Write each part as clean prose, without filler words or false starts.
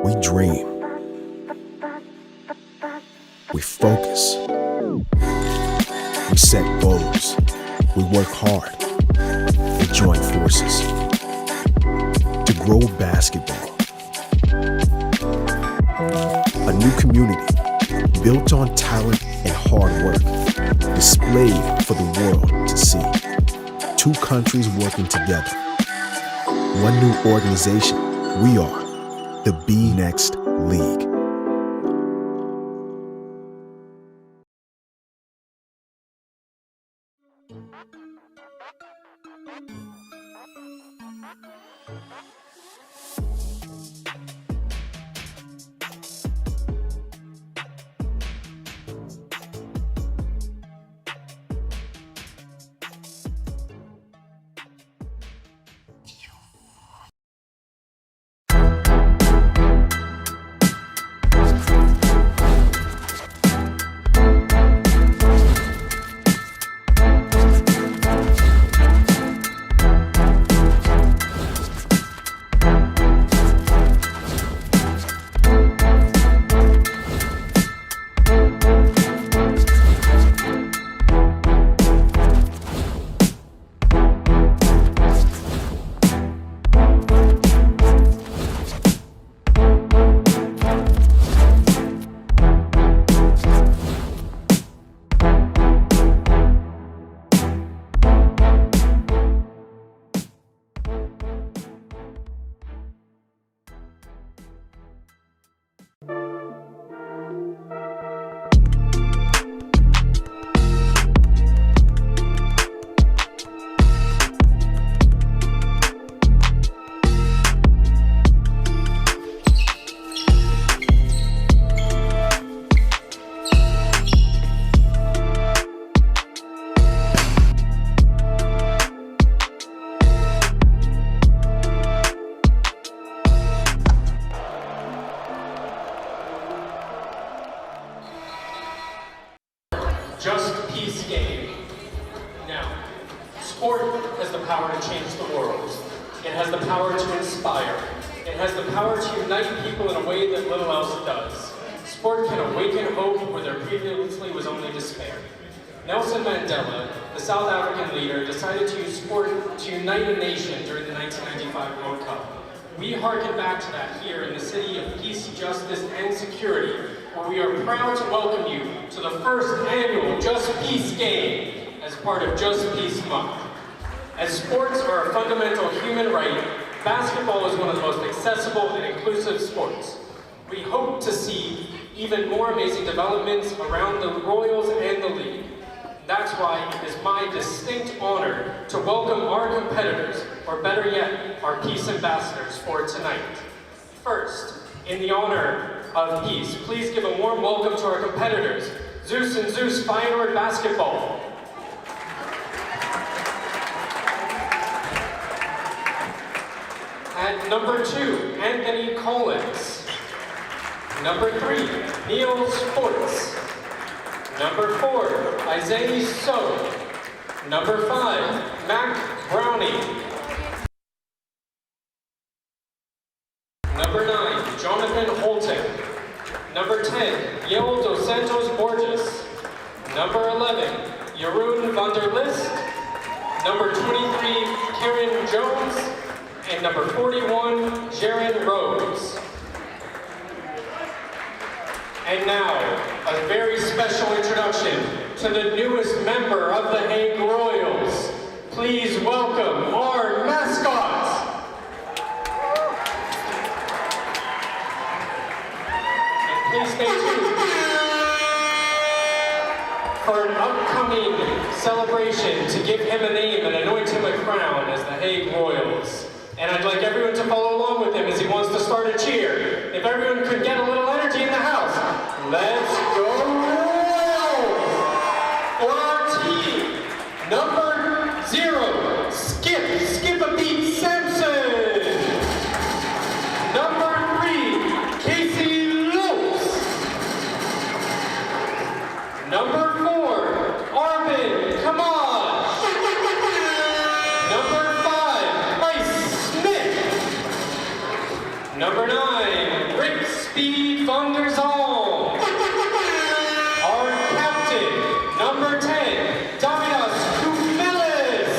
We dream. We focus. We set goals. We work hard. We join forces to grow basketball. A new community built on talent and hard work, displayed for the world to see. Two countries working together. One new organization. We are the Be Next League. Just peace game. Now, sport has the power to change the world. It has the power to inspire. It has the power to unite people in a way that little else does. Sport can awaken hope where there previously was only despair. Nelson Mandela, the South African leader, decided to use sport to unite a nation during the 1995 World Cup. We harken back to that here in the city of peace, justice, and security, where we are proud to welcome you to the first annual Just Peace Game as part of Just Peace Month. As sports are a fundamental human right, basketball is one of the most accessible and inclusive sports. We hope to see even more amazing developments around the Royals and the league. That's why it is my distinct honor to welcome our competitors, or better yet, our peace ambassadors for tonight. First, in the honor of peace, please give a warm welcome to our competitors, Zeus and Zeus Feyenoord Basketball. At number 2, Anthony Collins. Number 3, Neil Sports. Number 4, Isaiah So. Number 5, Mac Brownie. Number 9, Jonathan Holton. Number 10, Yel Dos Santos Borges. Number 11, Jeroen van der List. Number 23, Karen Jones. And number 41, Jaron Rose. And now, a very special introduction to the newest member of the Hague Royals. Please welcome our mascots. And please stay tuned for an upcoming celebration to give him a name and anoint him a crown as the Hague Royals. And I'd like everyone to follow along with him as he wants to start a cheer. If everyone could get a little energy in the house. Let's go Royals! For our team, number 0, Skip a Beat Sampson. Number 3, Casey Lopes. Number 4, Arvin Kamash. Number 5, Bryce Smith. Number 9, Rick Speed van der Zalm. Our captain, number 10, Davidas Kumelis.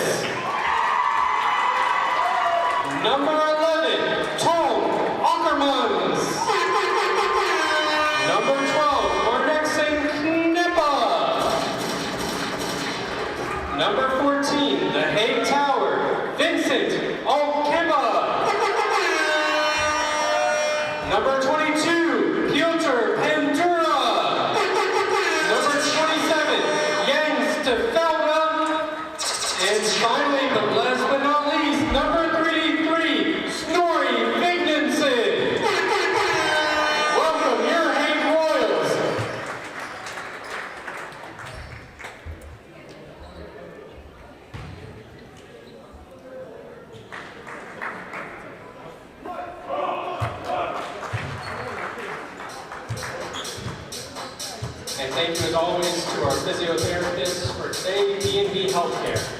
Number 11, Tom Ackermans. Number 12, Marnexen Knippa. Number 14, the Hague Tower, Vincent Alkemba. Number 22, Piotr Pandura. Number 27, Jens de Velda. And finally, but last but not least, number 33, Snorri Vigneson. Welcome, your Hague Royals. And thank you as always to our physiotherapists for today, D&B Healthcare.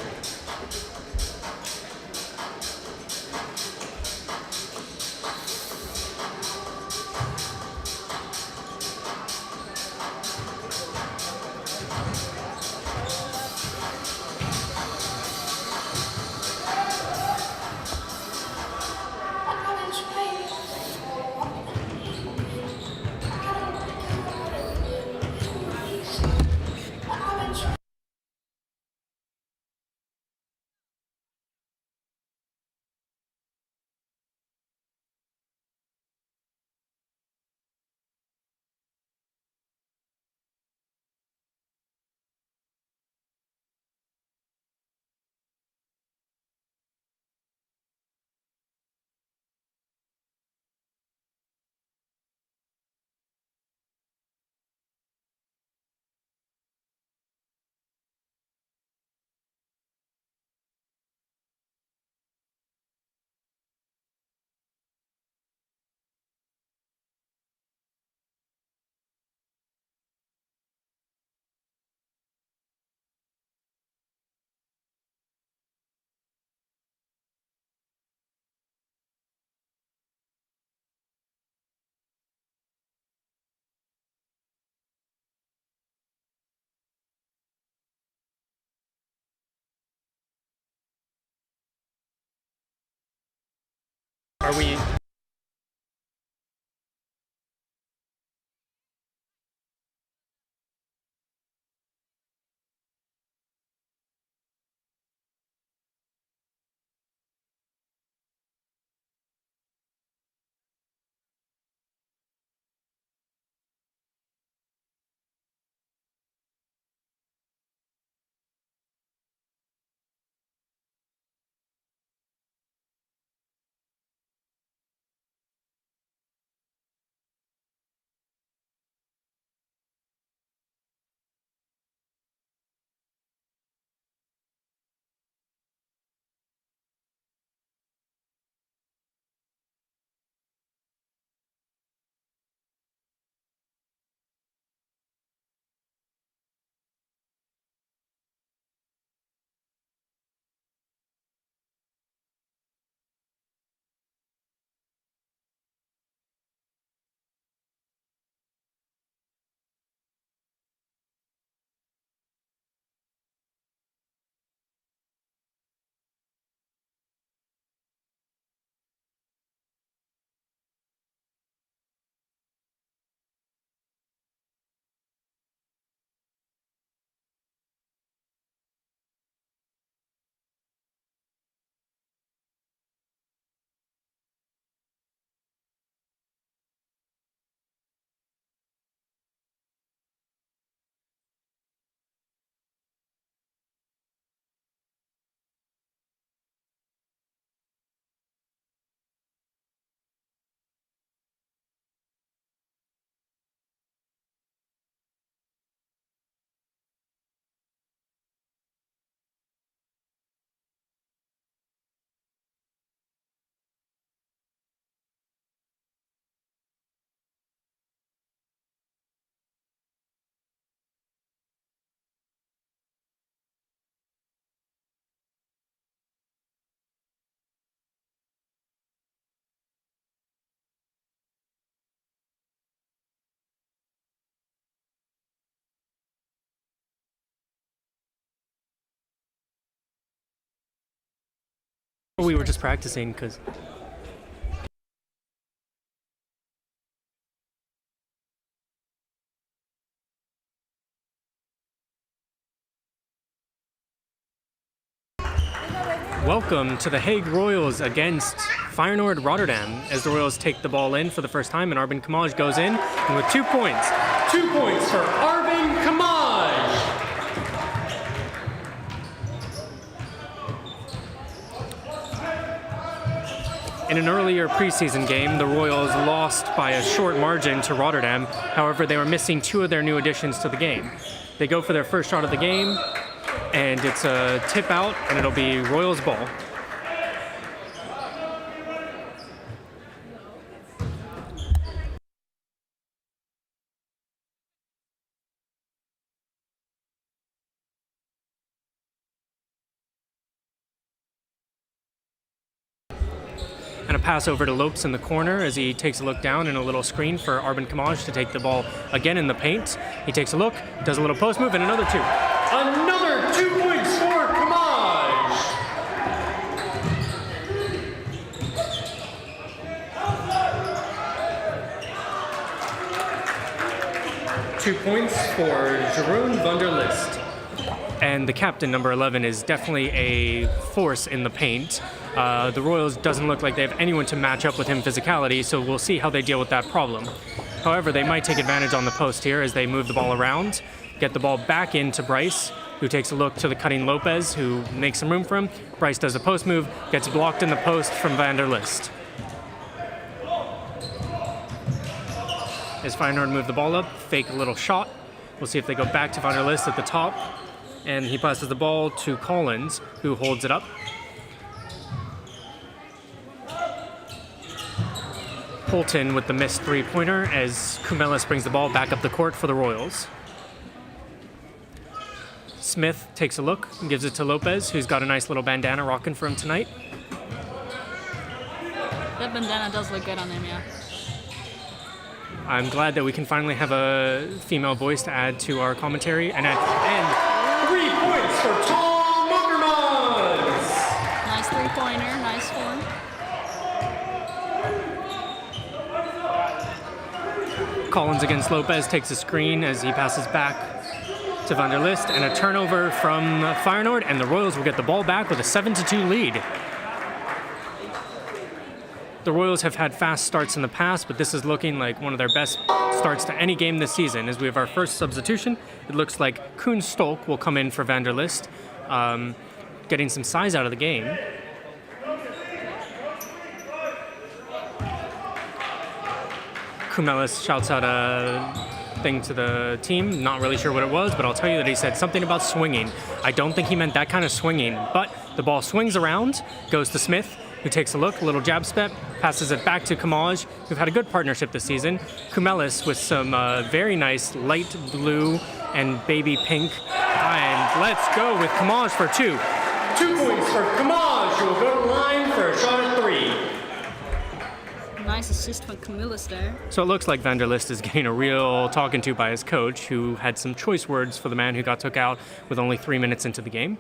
Are we We were just practicing because... Welcome to the Hague Royals against Feyenoord Rotterdam as the Royals take the ball in for the first time and Arbin Kamaj goes in and with 2 points. 2 points for Arbin Kamaj! In an earlier preseason game, the Royals lost by a short margin to Rotterdam. However, they were missing 2 of their new additions to the game. They go for their first shot of the game, and it's a tip out, and it'll be Royals ball. And a pass over to Lopes in the corner as he takes a look down in a little screen for Arbin Kamaj to take the ball again in the paint. He takes a look, does a little post move, and another 2. Another 2 points for Kamaj! Two points for Jeroen van der List. And the captain, number 11, is definitely a force in the paint. The Royals doesn't look like they have anyone to match up with him physicality, so we'll see how they deal with that problem. However, they might take advantage on the post here as they move the ball around, get the ball back into Bryce, who takes a look to the cutting Lopez, who makes some room for him. Bryce does a post move, gets blocked in the post from Van der List. As Feyenoord move the ball up, fake a little shot. We'll see if they go back to Van der List at the top. And he passes the ball to Collins, who holds it up. Holton with the missed 3-pointer as Kumelis brings the ball back up the court for the Royals. Smith takes a look and gives it to Lopez, who's got a nice little bandana rocking for him tonight. That bandana does look good on him, yeah. I'm glad that we can finally have a female voice to add to our commentary. And 3 points for Tom Muckermans! Nice 3-pointer, nice form. Collins against Lopez takes a screen as he passes back to Van der List, and a turnover from Feyenoord, and the Royals will get the ball back with a 7-2 lead. The Royals have had fast starts in the past, but this is looking like one of their best starts to any game this season. As we have our first substitution, it looks like Koen Stolk will come in for Van der List, getting some size out of the game. Kumelis shouts out a thing to the team. Not really sure what it was, but I'll tell you that he said something about swinging. I don't think he meant that kind of swinging, but the ball swings around, goes to Smith, who takes a look, a little jab step, passes it back to Kamaj, who've had a good partnership this season. Kumelis with some very nice light blue and baby pink. And let's go with Kamaj for 2. 2 points for Kamaj, who will go to the line for a shot at 3. Nice assist from Camillus there. So it looks like Van der List is getting a real talking to by his coach, who had some choice words for the man who got took out with only 3 minutes into the game.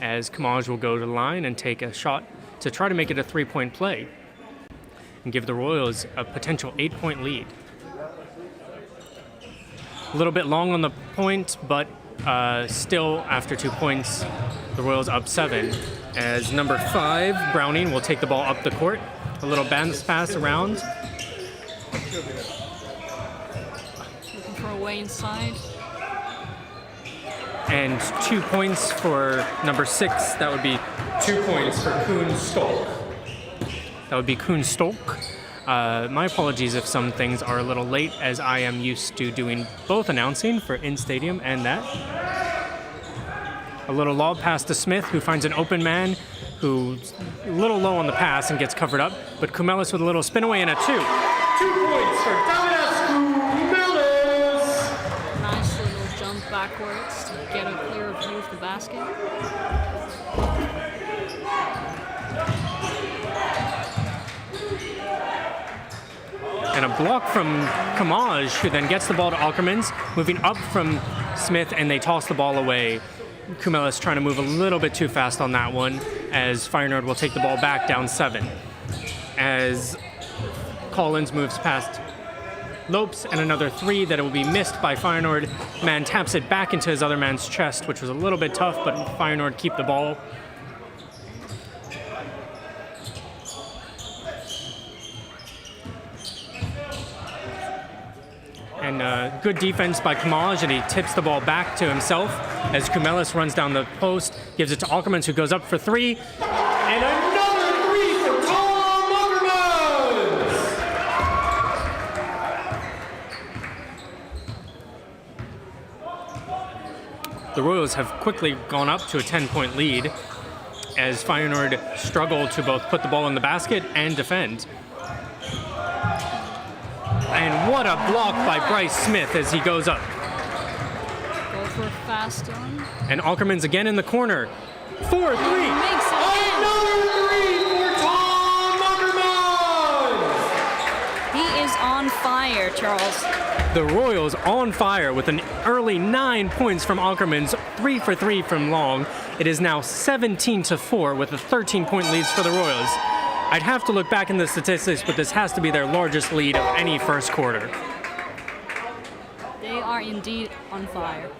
As Kamaj will go to the line and take a shot to try to make it a 3-point play and give the Royals a potential 8-point lead. A little bit long on the point, but still after 2 points, the Royals up 7. As number 5, Browning, will take the ball up the court. A little bounce pass around. Looking for a way inside. And 2 points for number 6. That would be 2 points for Koen Stolk. That would be Koen Stolk. My apologies if some things are a little late, as I am used to doing both announcing for in-stadium and that. A little lob pass to Smith, who finds an open man, who's a little low on the pass and gets covered up. But Kumelis with a little spin away and a 2. 2 points for Kumelis! Nice little jump backwards to get a clear view of the basket. And a block from Kamaj, who then gets the ball to Ackermans, moving up from Smith, and they toss the ball away. Kumelis trying to move a little bit too fast on that one, as Feyenoord will take the ball back down 7. As Collins moves past Lopes, and another 3 that it will be missed by Feyenoord. Man taps it back into his other man's chest, which was a little bit tough, but Feyenoord keep the ball. And good defense by Kamaj, and he tips the ball back to himself as Kumelis runs down the post, gives it to Ackermans, who goes up for 3. And another 3 for Tom Ackermans! The Royals have quickly gone up to a 10-point lead as Feyenoord struggle to both put the ball in the basket and defend. And what a block by Bryce Smith as he goes up. Go for a fast one. And Ackermans again in the corner. 4-3. Makes it. Another 3 for Tom Ackermans! He is on fire, Charles. The Royals on fire with an early 9 points from Ackermans, 3 for 3 from Long. It is now 17-4 with a 13-point lead for the Royals. I'd have to look back in the statistics, but this has to be their largest lead of any first quarter. They are indeed on fire.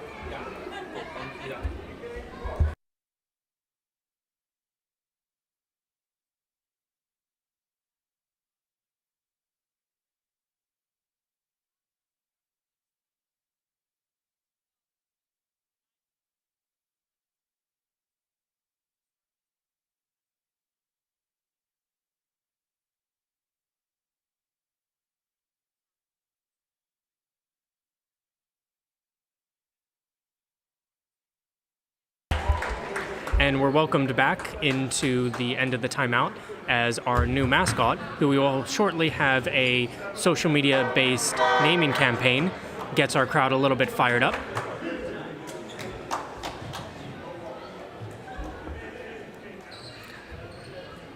And we're welcomed back into the end of the timeout as our new mascot, who we will shortly have a social media-based naming campaign, gets our crowd a little bit fired up.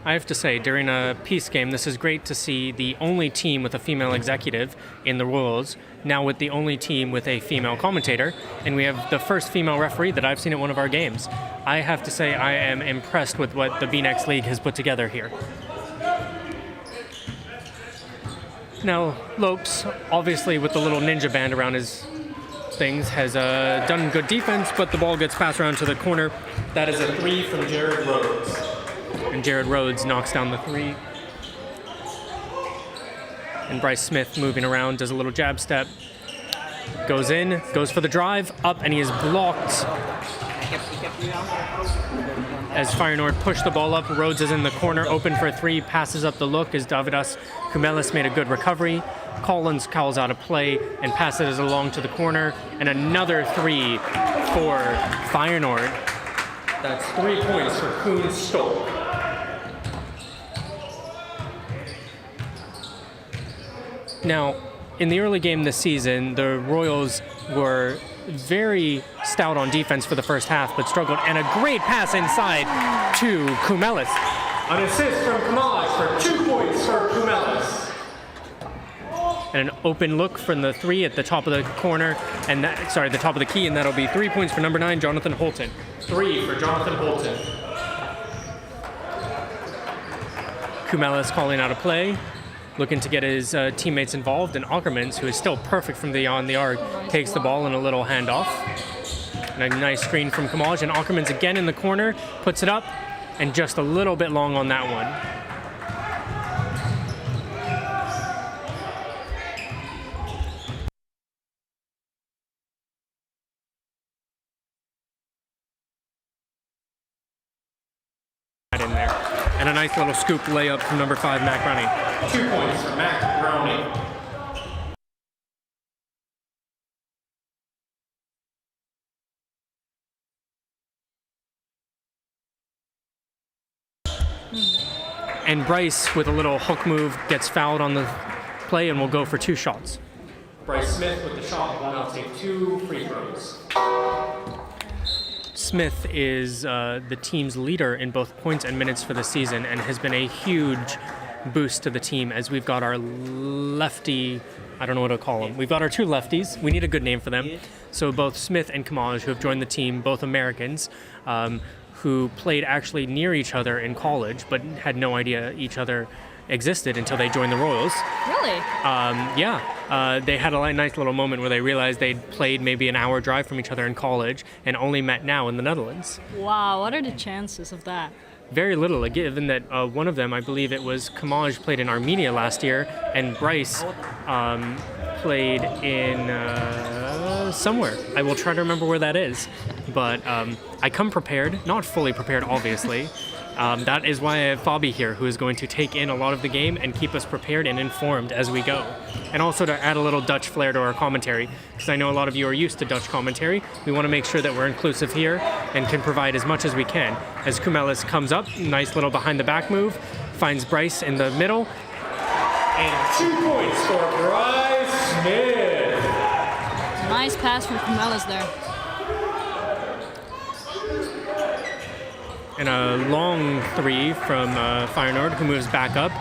I have to say, during a peace game, this is great to see the only team with a female executive in the Royals, now with the only team with a female commentator, and we have the first female referee that I've seen at one of our games. I have to say I am impressed with what the B-Next League has put together here. Now, Lopes, obviously with the little ninja band around his things, has done good defense, but the ball gets passed around to the corner. That is a 3 from Jared Rhodes. And Jared Rhodes knocks down the 3. And Bryce Smith moving around, does a little jab step. Goes in, goes for the drive, up, and he is blocked. As Feyenoord push the ball up, Rhodes is in the corner, open for a 3, passes up the look as Davidas Kumelis made a good recovery. Collins calls out a play and passes it along to the corner. And another 3 for Feyenoord. That's 3 points for Koen Stolk. Now, in the early game this season, the Royals were very stout on defense for the first half, but struggled. And a great pass inside to Kumelis. An assist from Kamaj for 2 points for Kumelis. And an open look from the 3 at the top of the corner, and the top of the key, and that'll be 3 points for number 9, Jonathan Holton. 3 for Jonathan Holton. Kumelis calling out a play, looking to get his teammates involved, and Ackermans, who is still perfect from beyond the arc, takes the ball in a little handoff. And a nice screen from Kamaj, and Ackermans again in the corner, puts it up, and just a little bit long on that one. In there. And a nice little scoop layup from number 5, Mac Browning. 2 points for Mac Browning. And Bryce, with a little hook move, gets fouled on the play and will go for 2 shots. Bryce Smith with the shot will now take 2 free throws. Smith is the team's leader in both points and minutes for the season and has been a huge boost to the team as we've got our lefty, I don't know what to call them. We've got our two lefties. We need a good name for them. So both Smith and Kamaj, who have joined the team, both Americans, who played actually near each other in college, but had no idea each other existed until they joined the Royals. Really? They had a nice little moment where they realized they'd played maybe an hour drive from each other in college and only met now in the Netherlands. Wow, what are the chances of that? Very little, given that one of them, I believe it was Kamaj, played in Armenia last year, and Bryce played in somewhere. I will try to remember where that is. But I come prepared, not fully prepared, obviously. That is why I have Fabi here, who is going to take in a lot of the game and keep us prepared and informed as we go. And also to add a little Dutch flair to our commentary, because I know a lot of you are used to Dutch commentary. We want to make sure that we're inclusive here and can provide as much as we can. As Kumelis comes up, nice little behind the back move, finds Bryce in the middle. And 2 points for Bryce Smith. Nice pass from Kumelis there. And a long three from Feyenoord, who moves back up.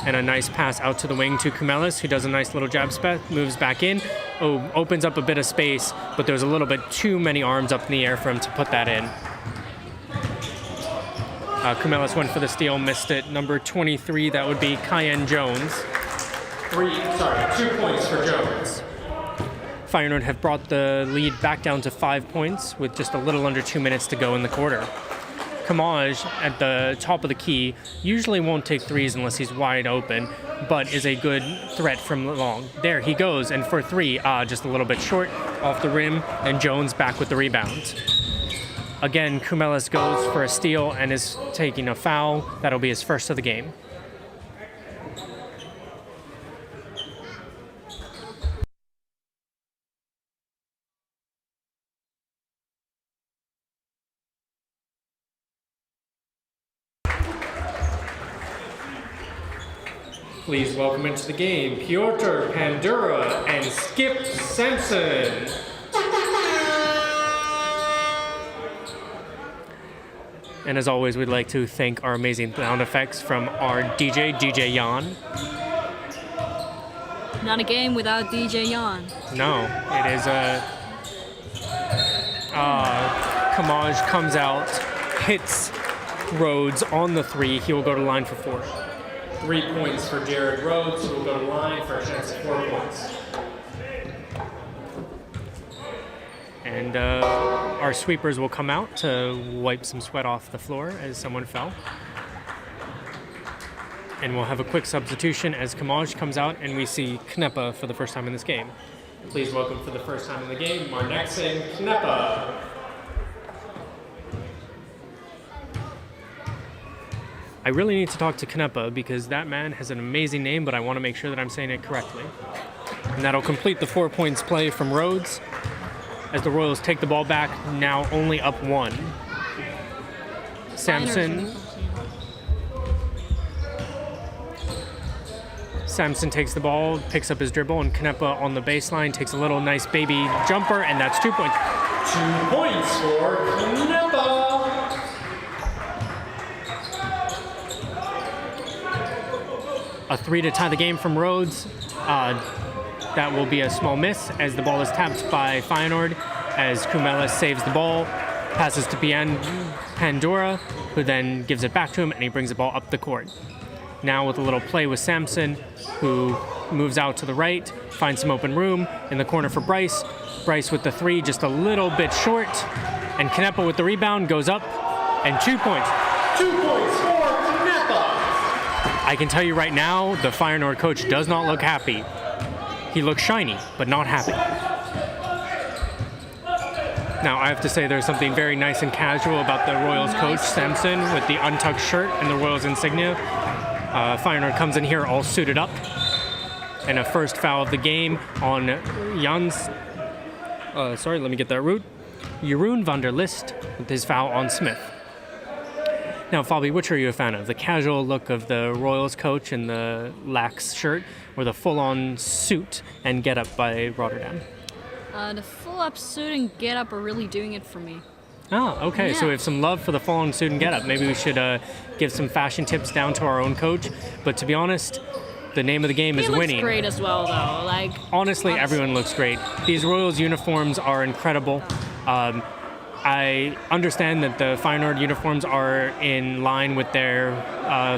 And a nice pass out to the wing to Kumelis, who does a nice little jab step, moves back in. Opens up a bit of space, but there's a little bit too many arms up in the air for him to put that in. Kumelis went for the steal, missed it. Number 23, that would be Cayenne Jones. 2 points for Jones. Feyenoord have brought the lead back down to 5 points with just a little under 2 minutes to go in the quarter. Kamaj at the top of the key usually won't take threes unless he's wide open, but is a good threat from long. There he goes, and for three, just a little bit short off the rim, and Jones back with the rebound. Again, Kumelis goes for a steal and is taking a foul. That'll be his first of the game. Please welcome into the game Piotr Pandura and Skip Sampson. And as always, we'd like to thank our amazing sound effects from our DJ Jan. Not a game without DJ Jan. No, it is Kamaj comes out, hits Rhodes on the three. He will go to line for 4. 3 points for Jared Rhodes, who will go to line for a chance at 4 points. And our sweepers will come out to wipe some sweat off the floor as someone fell. And we'll have a quick substitution as Kamaj comes out and we see Knepa for the first time in this game. Please welcome for the first time in the game, Marnexin Knepa. I really need to talk to Knepa because that man has an amazing name, but I want to make sure that I'm saying it correctly. And that'll complete the 4 points play from Rhodes as the Royals take the ball back, now only up 1. Sampson takes the ball, picks up his dribble, and Knepa on the baseline takes a little nice baby jumper, and that's 2 points. 2 points for Knepa! A 3 to tie the game from Rhodes. That will be a small miss as the ball is tapped by Feyenoord as Kumelis saves the ball, passes to Pandora, who then gives it back to him and he brings the ball up the court. Now with a little play with Sampson, who moves out to the right, finds some open room in the corner for Bryce. Bryce with the 3, just a little bit short, and Knepa with the rebound goes up, and 2 points. 2 points for Knepa! I can tell you right now, the Feyenoord coach does not look happy. He looks shiny, but not happy. Now, I have to say there's something very nice and casual about the Royals coach, Sampson, with the untucked shirt and the Royals insignia. Feyenoord comes in here all suited up. And a first foul of the game on Jeroen van der List with his foul on Smith. Now, Fabi, which are you a fan of? The casual look of the Royals coach in the lax shirt, or the full-on suit and get-up by Rotterdam? The full-up suit and get-up are really doing it for me. Oh, okay. So Yeah. we have some love for the fallen student getup. Maybe we should give some fashion tips down to our own coach. But to be honest, the name of the game He is looks winning. great as well, though. Like Honestly, everyone looks great. These Royals uniforms are incredible. I understand that the Feyenoord uniforms are in line with their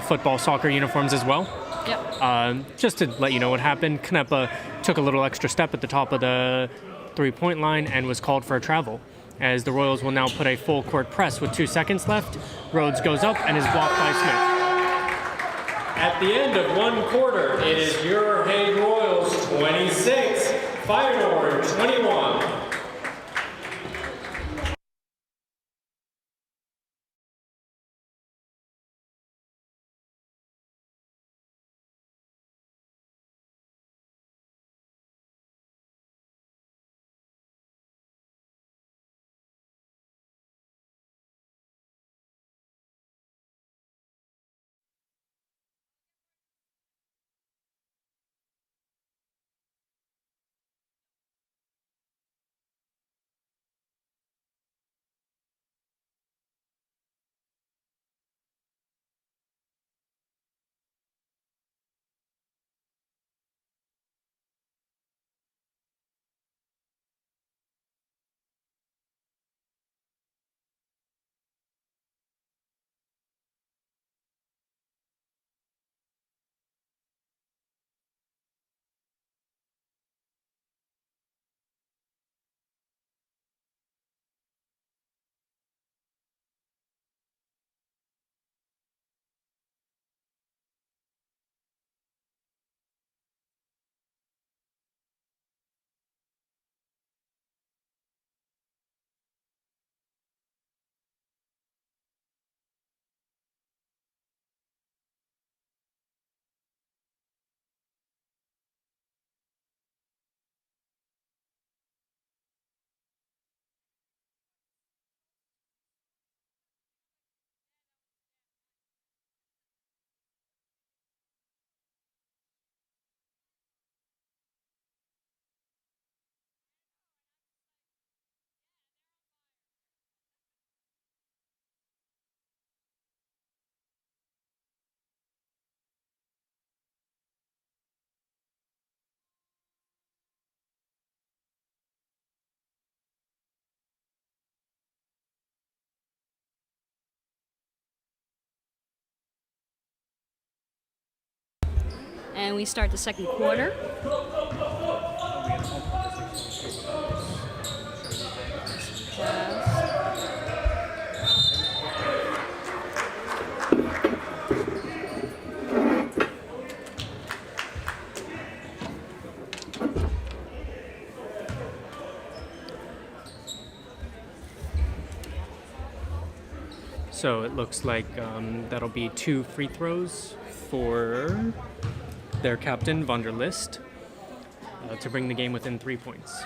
football, soccer uniforms as well. Yep. Just to let you know what happened, Kneppe took a little extra step at the top of the three-point line and was called for a travel. As the Royals will now put a full court press with 2 seconds left. Rhodes goes up and is blocked by Smith. At the end of one quarter, it is your Hague Royals 26, Feyenoord 21. And we start the second quarter. So it looks like that'll be 2 free throws for their captain, Van der List, to bring the game within 3 points.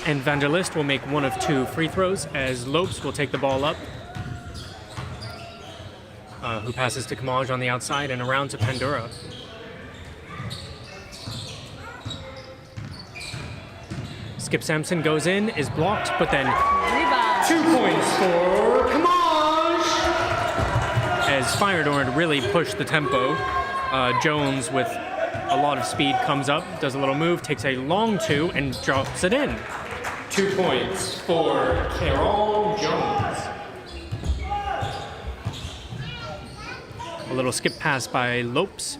And Van der List will make 1 of 2 free throws as Lopes will take the ball up, who passes to Kamaj on the outside and around to Pandora. Skip Sampson goes in, is blocked, but then Rebound. 2 points for Kamaj! As Feyenoord really pushed the tempo, Jones with a lot of speed comes up, does a little move, takes a long 2 and drops it in. 2 points for Caron Jones. A little skip pass by Lopes.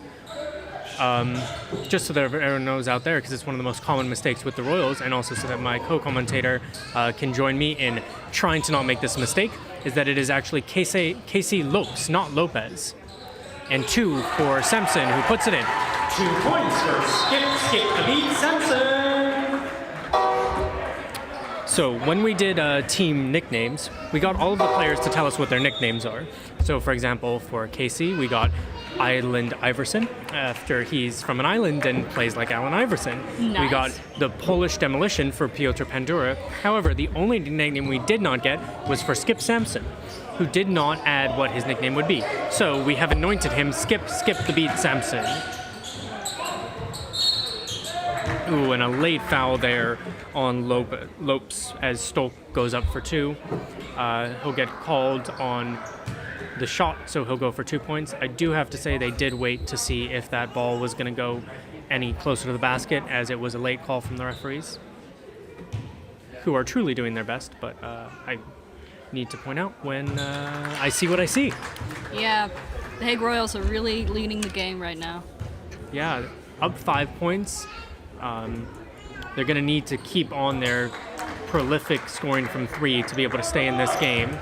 Just so that everyone knows out there, because it's one of the most common mistakes with the Royals, and also so that my co-commentator can join me in trying to not make this mistake, is that it is actually Casey Lopes, not Lopez. And 2 for Sampson, who puts it in. 2 points for Skip the Beat Sampson. So when we did team nicknames, we got all of the players to tell us what their nicknames are. So for example, for Casey, we got Island Iverson after he's from an island and plays like Allen Iverson. Nice. We got the Polish Demolition for Piotr Pandura. However, the only nickname we did not get was for Skip Sampson, who did not add what his nickname would be. So we have anointed him Skip the Beat Sampson. Ooh, and a late foul there on Lopes as Stolk goes up for 2. He'll get called on the shot, so he'll go for 2 points. I do have to say they did wait to see if that ball was going to go any closer to the basket, as it was a late call from the referees, who are truly doing their best, but I need to point out when I see what I see. Yeah, the Hague Royals are really leading the game right now. Yeah, up 5 points. They're going to need to keep on their prolific scoring from 3 to be able to stay in this game,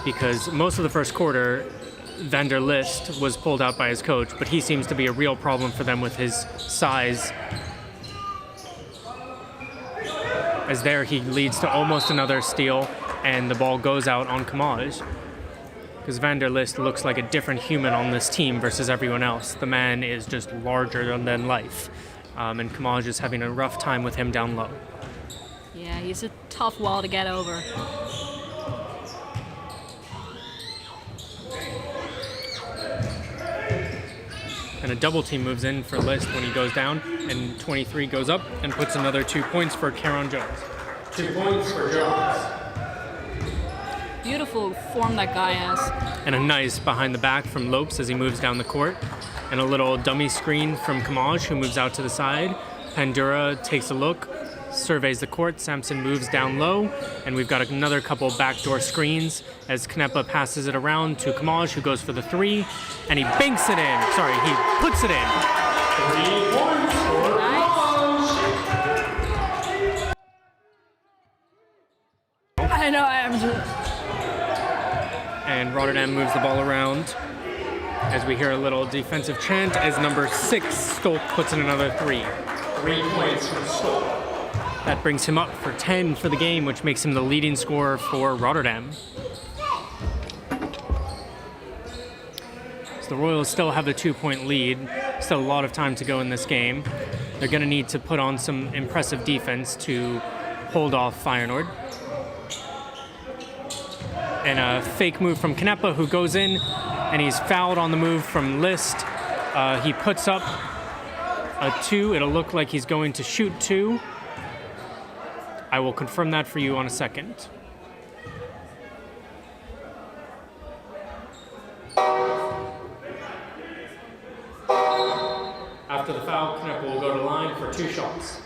because most of the first quarter, Van der List was pulled out by his coach, but he seems to be a real problem for them with his size. As there, he leads to almost another steal, and the ball goes out on Kamaj. Because Van der List looks like a different human on this team versus everyone else. The man is just larger than life. And Kamaj is having a rough time with him down low. Yeah, he's a tough wall to get over. And a double team moves in for List when he goes down, and 23 goes up and puts another 2 points for Caron Jones. 2 points for Jones. Beautiful form that guy has. And a nice behind the back from Lopes as he moves down the court. And a little dummy screen from Kamaj, who moves out to the side. Pandura takes a look, surveys the court. Sampson moves down low, and we've got another couple backdoor screens as Knepa passes it around to Kamaj, who goes for the 3, and he banks it in. Sorry, he puts it in. 3 points for Kamaj. I know, I'm just... And Rotterdam moves the ball around as we hear a little defensive chant as number 6, Stolk, puts in another 3. 3 points from Stolk. That brings him up for 10 for the game, which makes him the leading scorer for Rotterdam. So the Royals still have a 2-point lead. Still a lot of time to go in this game. They're going to need to put on some impressive defense to hold off Feyenoord. And a fake move from Knepa, who goes in, and he's fouled on the move from List. He puts up a 2. It'll look like he's going to shoot 2. I will confirm that for you on a second. After the foul, Knepa will go to line for 2 shots.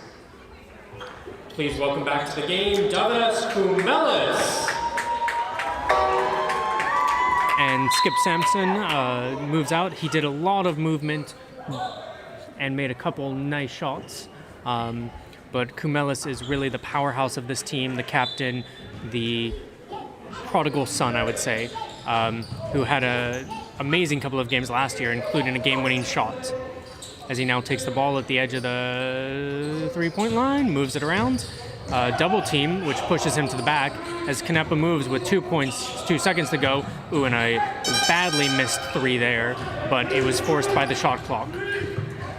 Please welcome back to the game, Davidas Kumelis. And Skip Sampson moves out. He did a lot of movement and made a couple nice shots. But Kumelis is really the powerhouse of this team, the captain, the prodigal son, I would say, who had an amazing couple of games last year, including a game-winning shot. As he now takes the ball at the edge of the 3-point line, moves it around. Double team, which pushes him to the back as Knepa moves with 2 points, 2 seconds to go. Ooh, and a badly missed 3 there, but it was forced by the shot clock.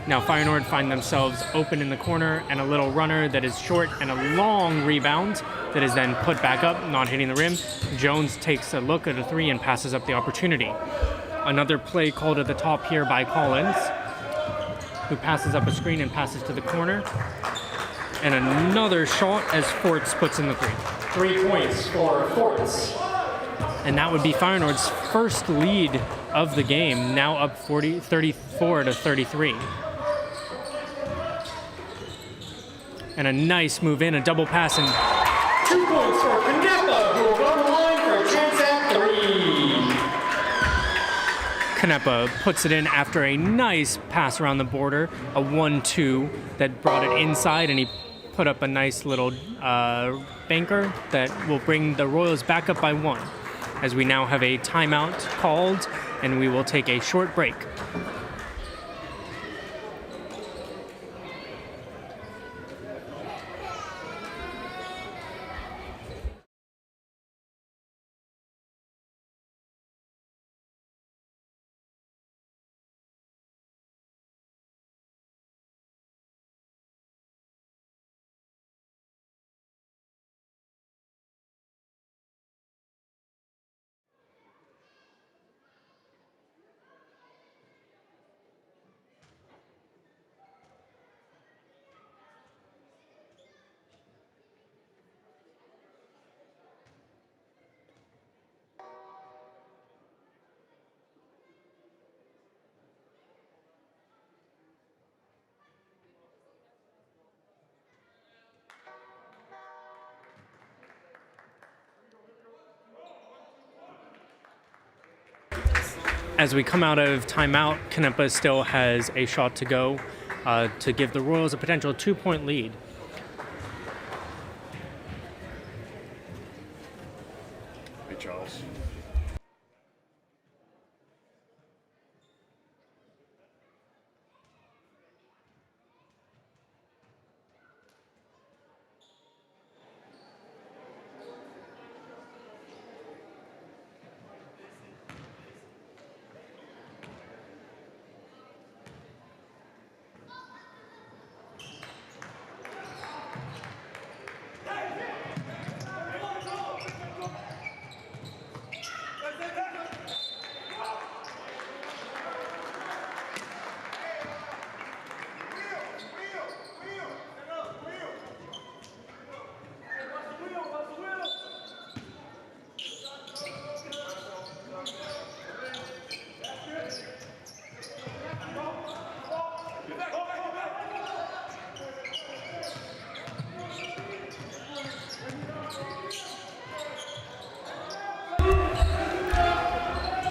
Now Feyenoord find themselves open in the corner, and a little runner that is short and a long rebound that is then put back up, not hitting the rim. Jones takes a look at a 3 and passes up the opportunity. Another play called at the top here by Collins, who passes up a screen and passes to the corner. And another shot as Forts puts in the 3. 3 points for Forts. And that would be Feyenoord's first lead of the game, now up 34 to 33. And a nice move in, a double pass, and 2 points for Knepa, who will go to the line for a chance at 3. Knepa puts it in after a nice pass around the border, a 1-2 that brought it inside, and he put up a nice little banker that will bring the Royals back up by 1, as we now have a timeout called, and we will take a short break. as we come out of timeout, Canepa still has a shot to go to give the Royals a potential 2-point lead. Hey, Charles.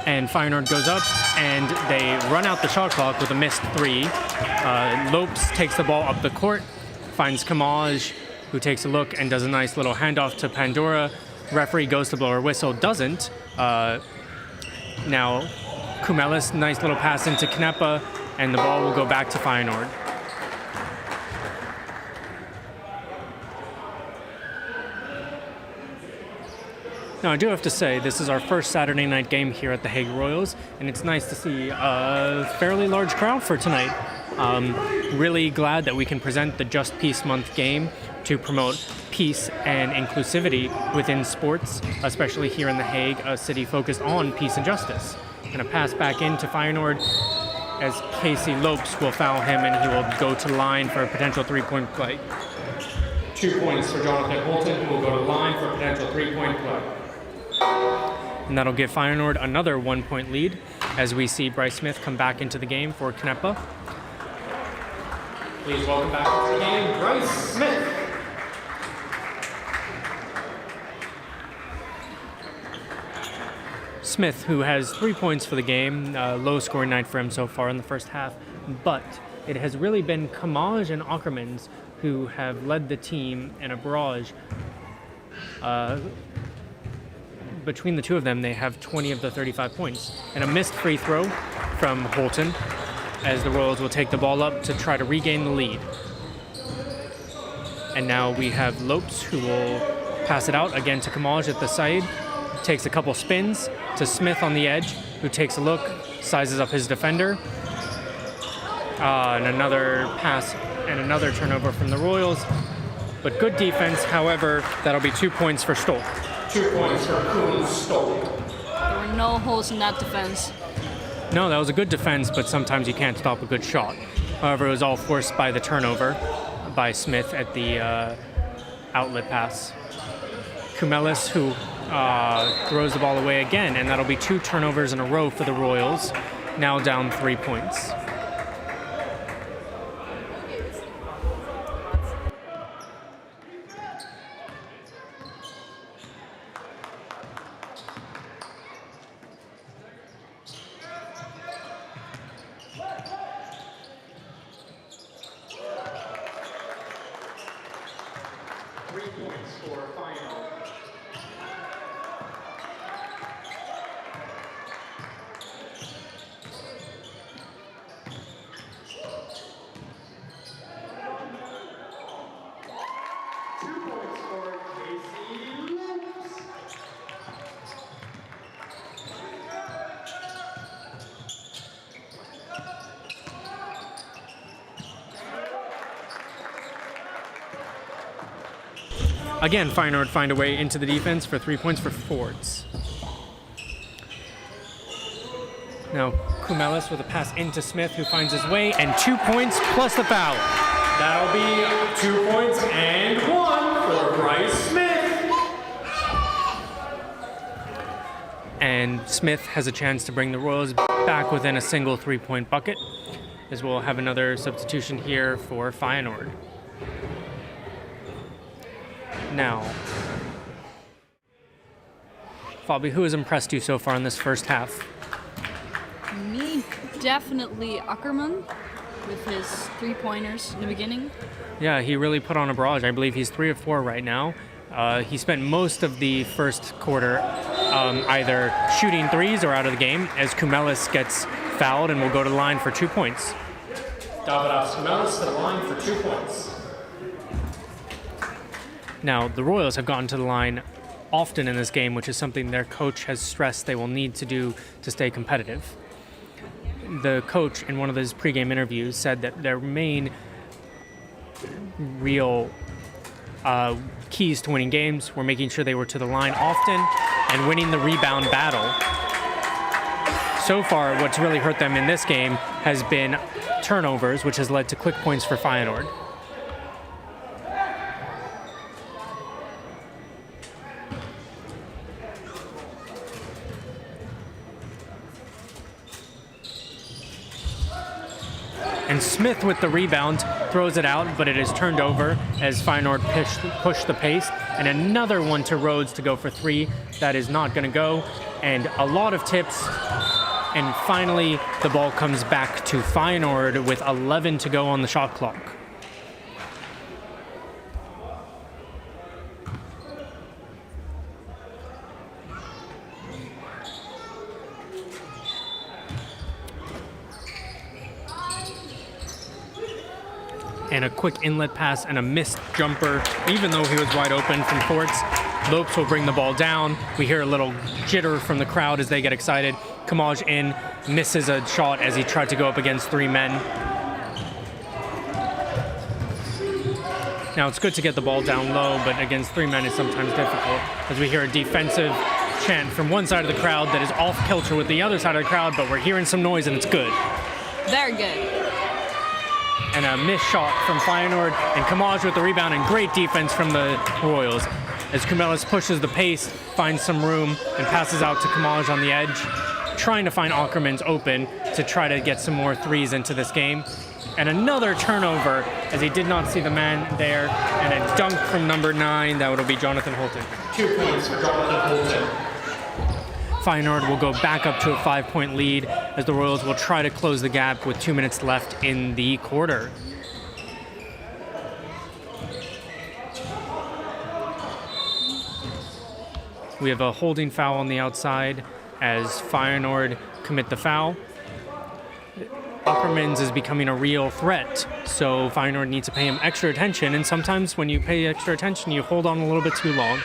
And Feyenoord goes up, and they run out the shot clock with a missed 3. Lopes takes the ball up the court, finds Kamaj, who takes a look and does a nice little handoff to Pandora. Referee goes to blow her whistle, doesn't. Now, Kumelis, nice little pass into Canepa, and the ball will go back to Feyenoord. Now, I do have to say, this is our first Saturday night game here at the Hague Royals, and it's nice to see a fairly large crowd for tonight. Really glad that we can present the Just Peace Month game to promote peace and inclusivity within sports, especially here in The Hague, a city focused on peace and justice. Gonna pass back into Feyenoord as Casey Lopes will foul him, and he will go to line for a potential 3-point play. 2 points for Jonathan Holton, who will go to line for a potential 3-point play. And that'll give Feyenoord another 1-point lead as we see Bryce Smith come back into the game for Canepa. Please welcome back to the game, Bryce Smith. Smith, who has 3 points for the game, low scoring night for him so far in the first half, but it has really been Kamaj and Ackermans who have led the team in a barrage. Between the two of them, they have 20 of the 35 points. And a missed free throw from Holton as the Royals will take the ball up to try to regain the lead. And now we have Lopes, who will pass it out again to Kamaj at the side. Takes a couple spins to Smith on the edge, who takes a look, sizes up his defender. And another pass and another turnover from the Royals. But good defense, however, that'll be 2 points for Stolk. 2 points for Koen Stolk. There were no holes in that defense. No, that was a good defense, but sometimes you can't stop a good shot. However, it was all forced by the turnover by Smith at the outlet pass. Kumelis, who throws the ball away again, and that'll be 2 turnovers in a row for the Royals, now down 3 points. Again, Feyenoord find a way into the defense for 3 points for Fords. Now, Kumelis with a pass into Smith, who finds his way, and 2 points plus the foul. That'll be 2 points and 1 for Bryce Smith. And Smith has a chance to bring the Royals back within a single 3-point bucket, as we'll have another substitution here for Feyenoord. Now, Fabi, who has impressed you so far in this first half? Me, definitely Ackerman with his 3-pointers in the beginning. Yeah, he really put on a barrage. I believe he's 3 of 4 right now. He spent most of the first quarter either shooting threes or out of the game as Kumelis gets fouled and will go to the line for 2 points. Davidas Kumelis to the line for 2 points. Now, the Royals have gotten to the line often in this game, which is something their coach has stressed they will need to do to stay competitive. The coach, in one of his pregame interviews, said that their main real keys to winning games were making sure they were to the line often and winning the rebound battle. So far, what's really hurt them in this game has been turnovers, which has led to quick points for Feyenoord. And Smith with the rebound throws it out, but it is turned over as Feyenoord push the pace. And another one to Rhodes to go for 3. That is not going to go. And a lot of tips. And finally, the ball comes back to Feyenoord with 11 to go on the shot clock. And a quick inlet pass and a missed jumper, even though he was wide open from Forts. Lopes will bring the ball down. We hear a little jitter from the crowd as they get excited. Kamaj in, misses a shot as he tried to go up against 3 men. Now it's good to get the ball down low, but against 3 men is sometimes difficult, as we hear a defensive chant from one side of the crowd that is off kilter with the other side of the crowd, but we're hearing some noise and it's good. Very good. And a missed shot from Feyenoord, and Kamaj with the rebound, and great defense from the Royals. As Kumelis pushes the pace, finds some room, and passes out to Kamaj on the edge, trying to find Ackermans open to try to get some more threes into this game. And another turnover, as he did not see the man there, and a dunk from number 9, that would be Jonathan Holton. 2 points for Jonathan Holton. Feyenoord will go back up to a 5-point lead as the Royals will try to close the gap with 2 minutes left in the quarter. We have a holding foul on the outside as Feyenoord commit the foul. Ackermans is becoming a real threat, so Feyenoord needs to pay him extra attention, and sometimes when you pay extra attention, you hold on a little bit too long.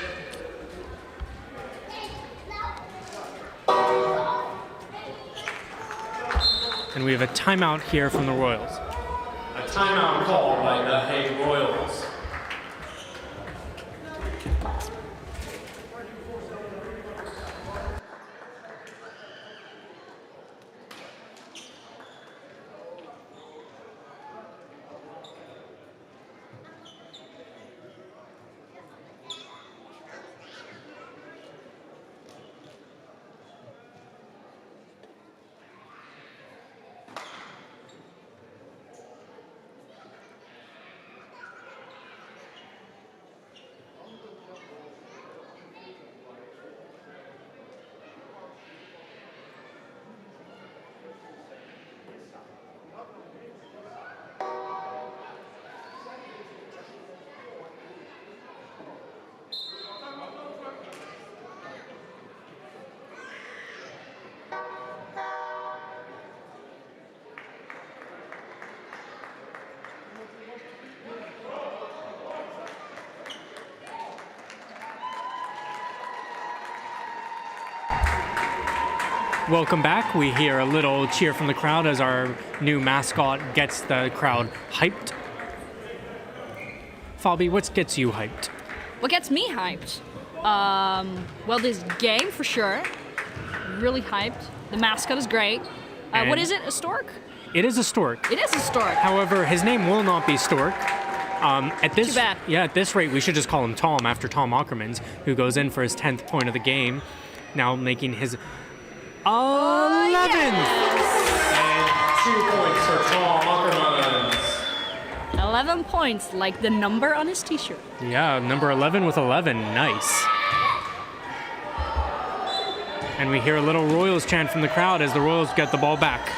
And we have a timeout here from the Royals. A timeout called by the Hague Royals. Welcome back. We hear a little cheer from the crowd as our new mascot gets the crowd hyped. Fabi, what gets you hyped? What gets me hyped? Well, this game for sure. Really hyped. The mascot is great. What is it? A stork? It is a stork. It is a stork. However, his name will not be Stork. Too bad. Yeah, at this rate, we should just call him Tom after Tom Ackermans, who goes in for his 10th point of the game, now making his 11th. And 2 points for Tom Ackermans. 11 points, like the number on his t-shirt. Yeah, number 11 with 11. Nice. And we hear a little Royals chant from the crowd as the Royals get the ball back.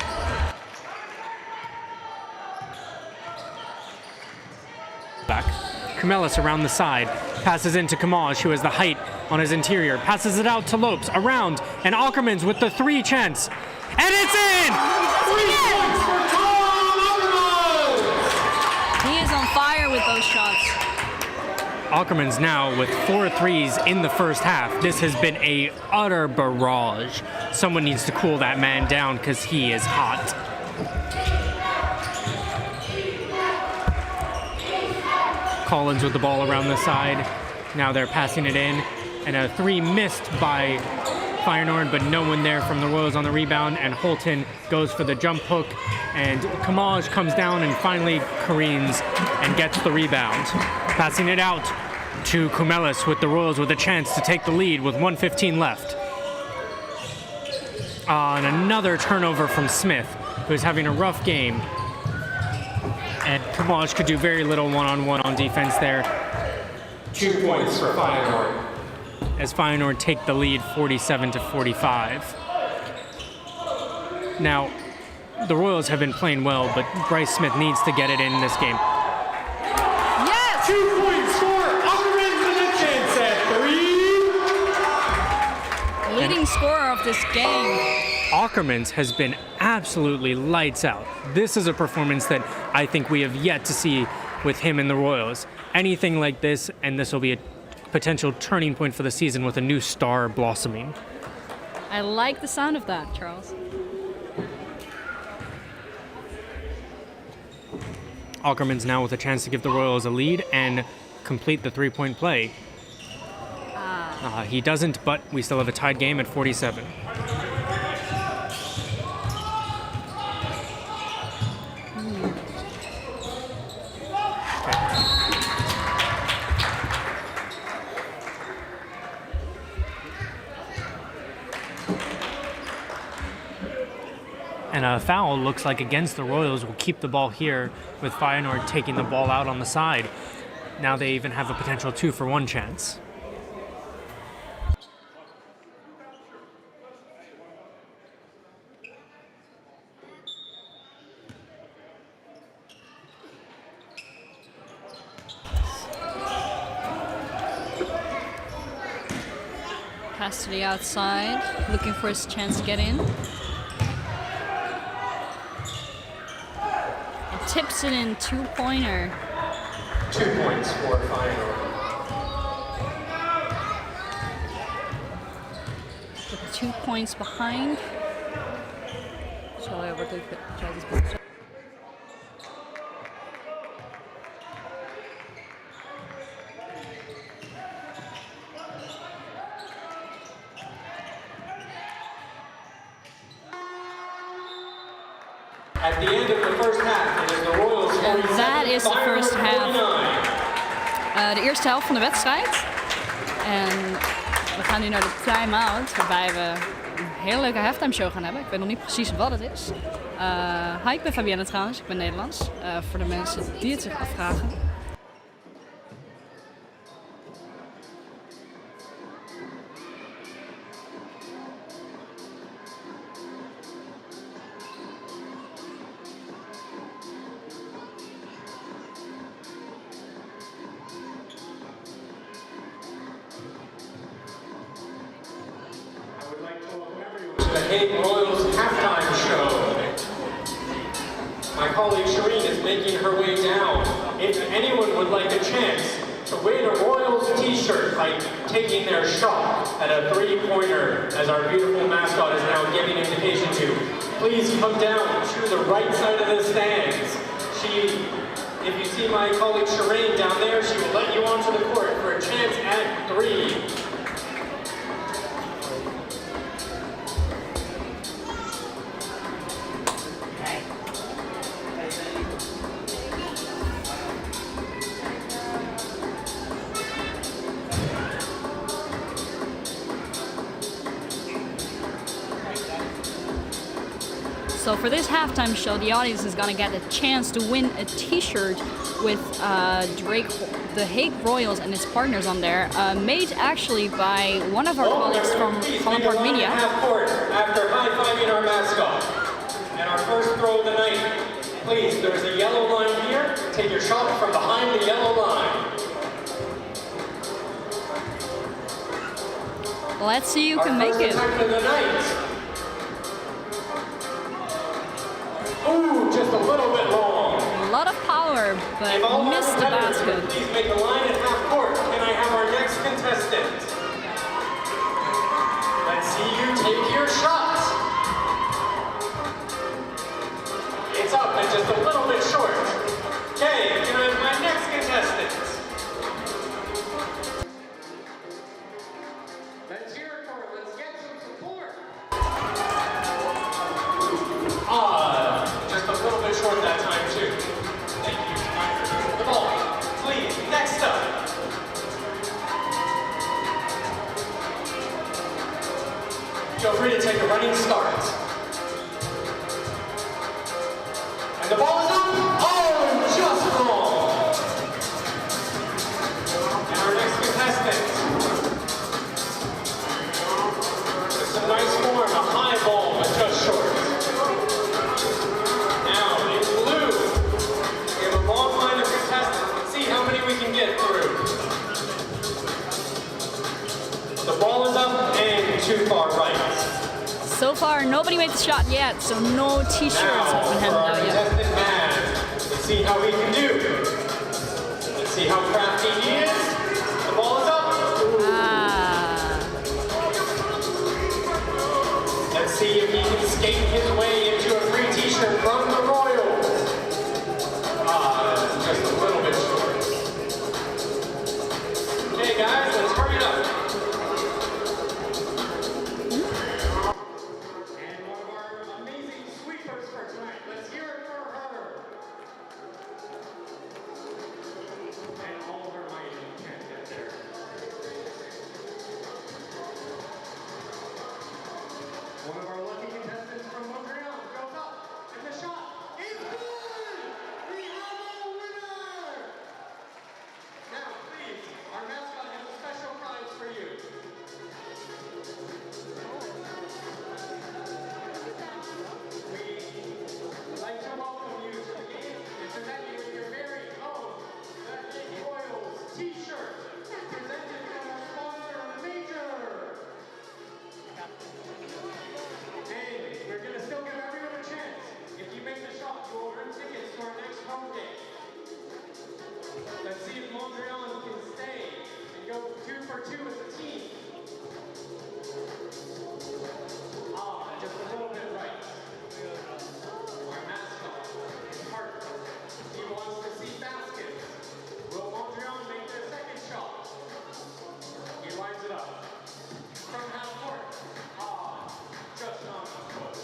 Kumelis around the side, passes into Kamaj, who has the height on his interior, passes it out to Lopes, around, and Ackermans with the 3 chance. And it's in! 3 points for Tom Ackermans! He is on fire with those shots. Ackermans now with 4 threes in the first half. This has been a utter barrage. Someone needs to cool that man down because he is hot. Collins with the ball around the side. Now they're passing it in. And a 3 missed by Feyenoord, but no one there from the Royals on the rebound. And Holton goes for the jump hook. And Kamaj comes down and finally careens and gets the rebound. Passing it out to Kumelis with the Royals with a chance to take the lead with 1:15 left. And another turnover from Smith, who's having a rough game. And Kamaj could do very little one-on-one on defense there. 2 points for Feyenoord. As Feyenoord take the lead 47-45. Now, the Royals have been playing well, but Bryce Smith needs to get it in this game. Yes! 2 points for Ackermans with a chance at 3. Leading scorer of this game. Ackermans has been absolutely lights out. This is a performance that I think we have yet to see with him in the Royals. Anything like this, and this will be a potential turning point for the season with a new star blossoming. I like the sound of that, Charles. Ackermans now with a chance to give the Royals a lead and complete the 3-point play. He doesn't, but we still have a tied game at 47. And a foul looks like against the Royals will keep the ball here with Feyenoord taking the ball out on the side. Now they even have a potential 2-for-1 chance. Pass to the outside, looking for his chance to get in. Tips it in, 2-pointer. 2 points for Feyenoord. With 2 points behind. Sorry, wordt even try. At the end of the first half, it is the Royals 47, that is the first half. 49. De eerste helft van de wedstrijd. En we gaan nu naar de time-out, waarbij we een hele leuke halftime show gaan hebben. Ik weet nog niet precies wat het is. Hi, ik ben Fabienne trouwens, ik ben Nederlands. Voor de mensen die het zich afvragen. The Hague Royals halftime show. My colleague Shireen is making her way down. If anyone would like a chance to win a Royals t-shirt by taking their shot at a 3-pointer, as our beautiful mascot is now giving indication to, please come down to the right side of the stands. If you see my colleague Shireen down there, she will let you onto the court for a chance at 3. So for this halftime show, the audience is gonna get a chance to win a T-shirt with the Hague Royals and its partners on there, made actually by one of our colleagues from Holland Media. Half court after high-fiving our mascot. And our first throw of the night. Please, there's a yellow line here. Take your shot from behind the yellow line. Let's see who can make it. Of the night. Ooh, just a little bit long. A lot of power, but missed the basket. Please make a line at half court. Can I have our next contestant? Let's see you take your shot. It's up and just a little bit short. Okay, can I have my next contestant? Let's hear it for it. Let's get some support. Just a little bit short that time too. Thank you. The ball, please. Next up. Feel free to take a running start. And the ball is up. Oh, just wrong. And our next contestant. It's a nice form, a high ball, but just short. Now, in blue, we have a long line of contestants. Let's see how many we can get through. The ball is up and too far right. So far, nobody made the shot yet, so no t-shirts have been handed out yet. Let's see how he can do. Let's see how crafty he is. The ball is up. Let's see if he can skate his way into a free t-shirt from the Royals. Just a little bit short. Okay, guys, let's hurry it up. One of our lucky contestants from Montreal goes up, and the shot is good! We have a winner! Now, please, our mascot has a special prize for you. We'd like to welcome you to the game and present you with your very own Hague Royals t-shirt, presented from our sponsor, Major. And we're going to still give everyone a chance. If you make the shot, you will earn tickets to our next home game. Let's see if Montreal can stay and go 2 for 2 as a team. Just a little bit right. Our mascot is Hart. He wants to see baskets. Will Montreal make their second shot? He lines it up. From half court. Just not close.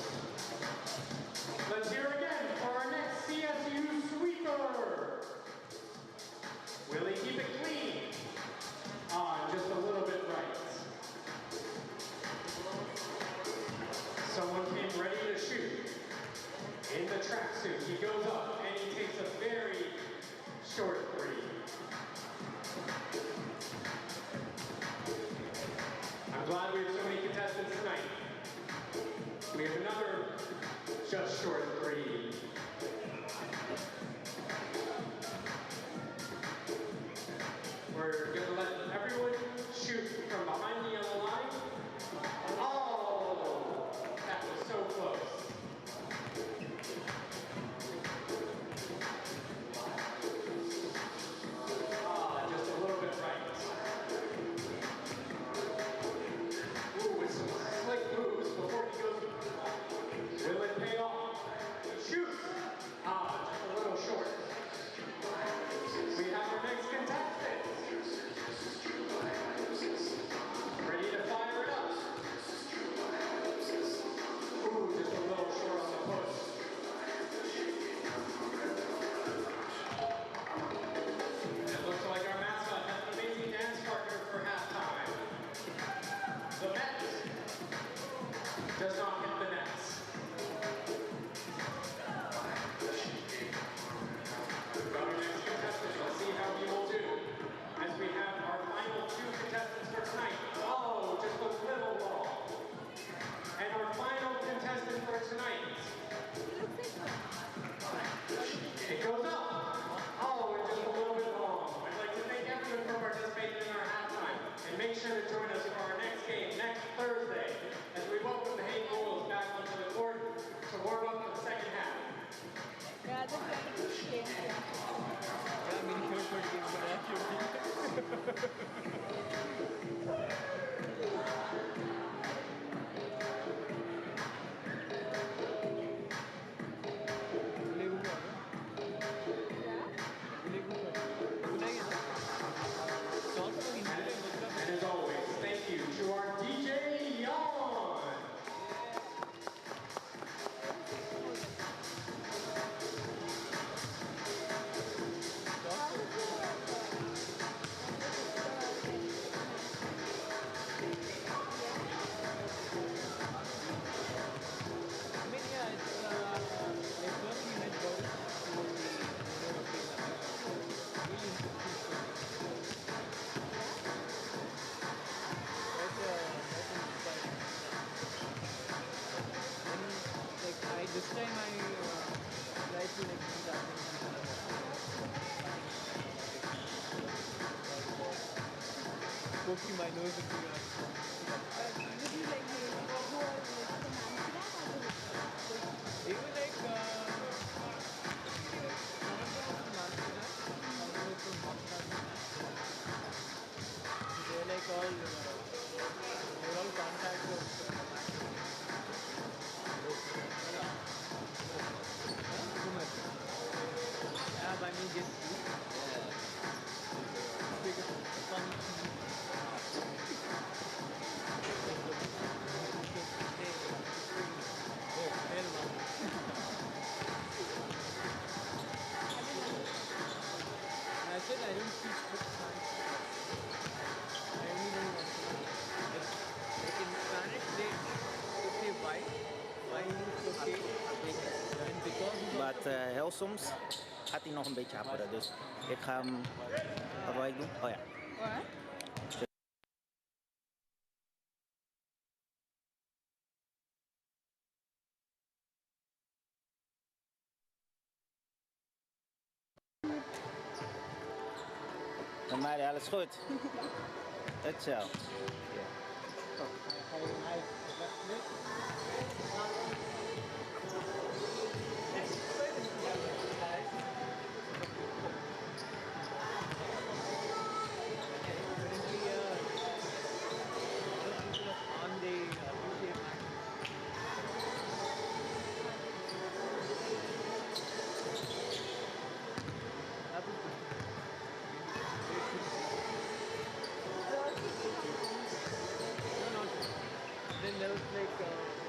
Let's hear again for our next CSU sweeper. Will he keep it clean? Just a little bit right. Someone came ready to shoot. In the tracksuit, he goes up and he takes a very short three. I'm glad we have so many contestants tonight. We have another just short three. We're going to let everyone shoot from behind the yellow line. Oh, that was so close. Just a little bit right. Ooh, with some slick moves before he goes. Will it pay off? Shoot! Just a little short. poking my nose into your they were like they're like all they're all contacts of yeah, by me just I said I don't speak Spanish. I only know one. Like in Spanish, they say why. Why means okay. And because Maar heel soms gaat hij nog een beetje haperen. Dus ik ga hem. Wat wil ik doen? Oh ja. Hoor. Met mij alles goed. Het zo. on the UK match. That was good. No, not. Then there was like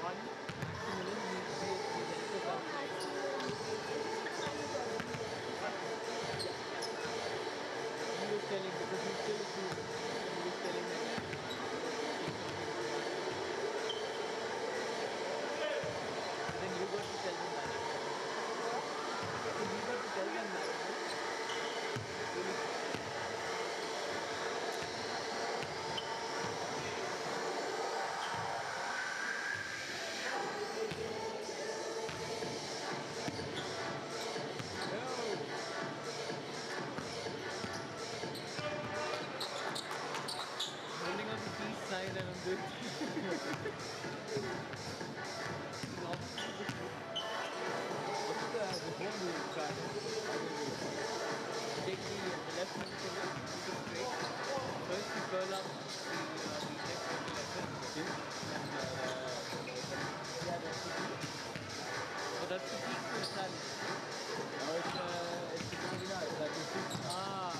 one maximum he was telling because he still shoots. He was telling them. Then you got to tell them that. So you got to tell them that. Holding up the peace sign and I'm good. What's the home card? Take the left hand finger, keep it straight. First you curl up the left and the left hand. Yeah, that's the key. Oh, that's the key to Italian. No, it's the Italian. That is it. Ah,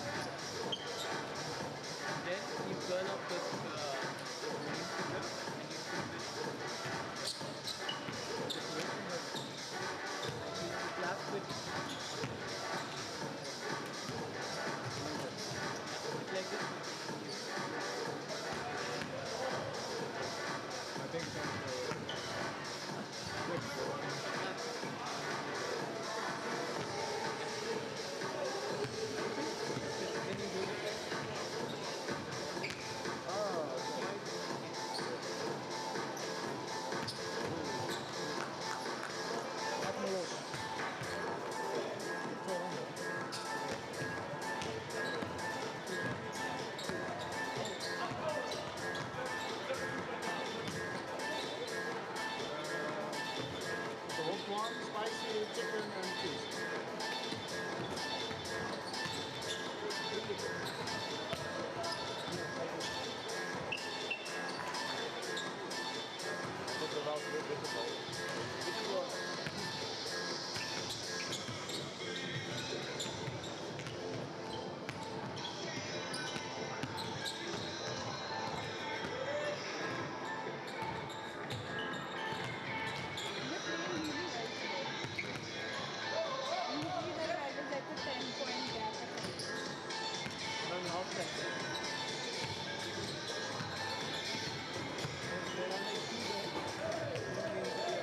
then you curl up with the ring finger and you put this you clasp it like this. I think then you do it. One spicy chicken and cheese. There are like two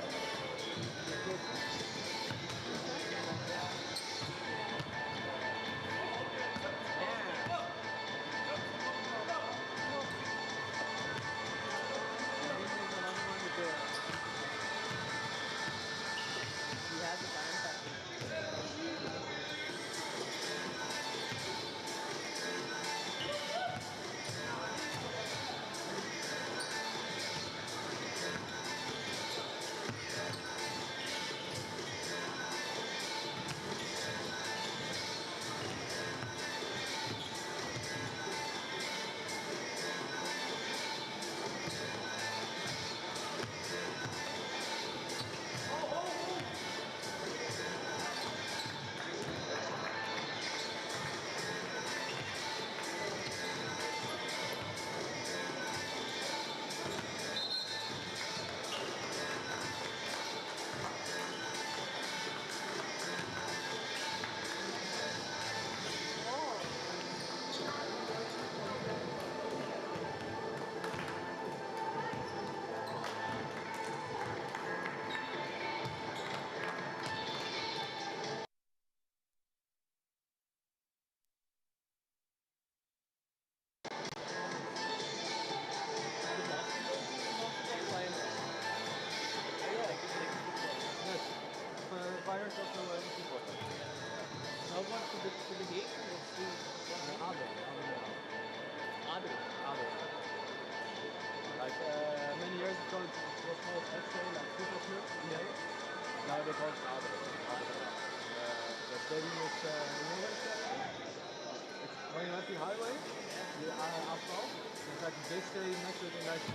So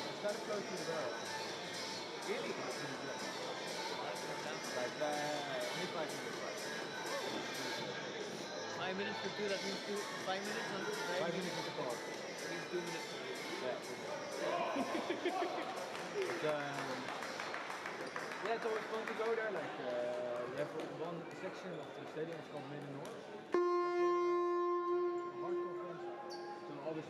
it's kind of close to the barrel. Really? Like only 5 minutes. 5 minutes for 2, that means 5 minutes on 5 minutes is the call. means 2 minutes for you. It's, yeah, it's always fun to go there. Like you have one section of the stadium is called Feyenoord. Hardcore fans. So always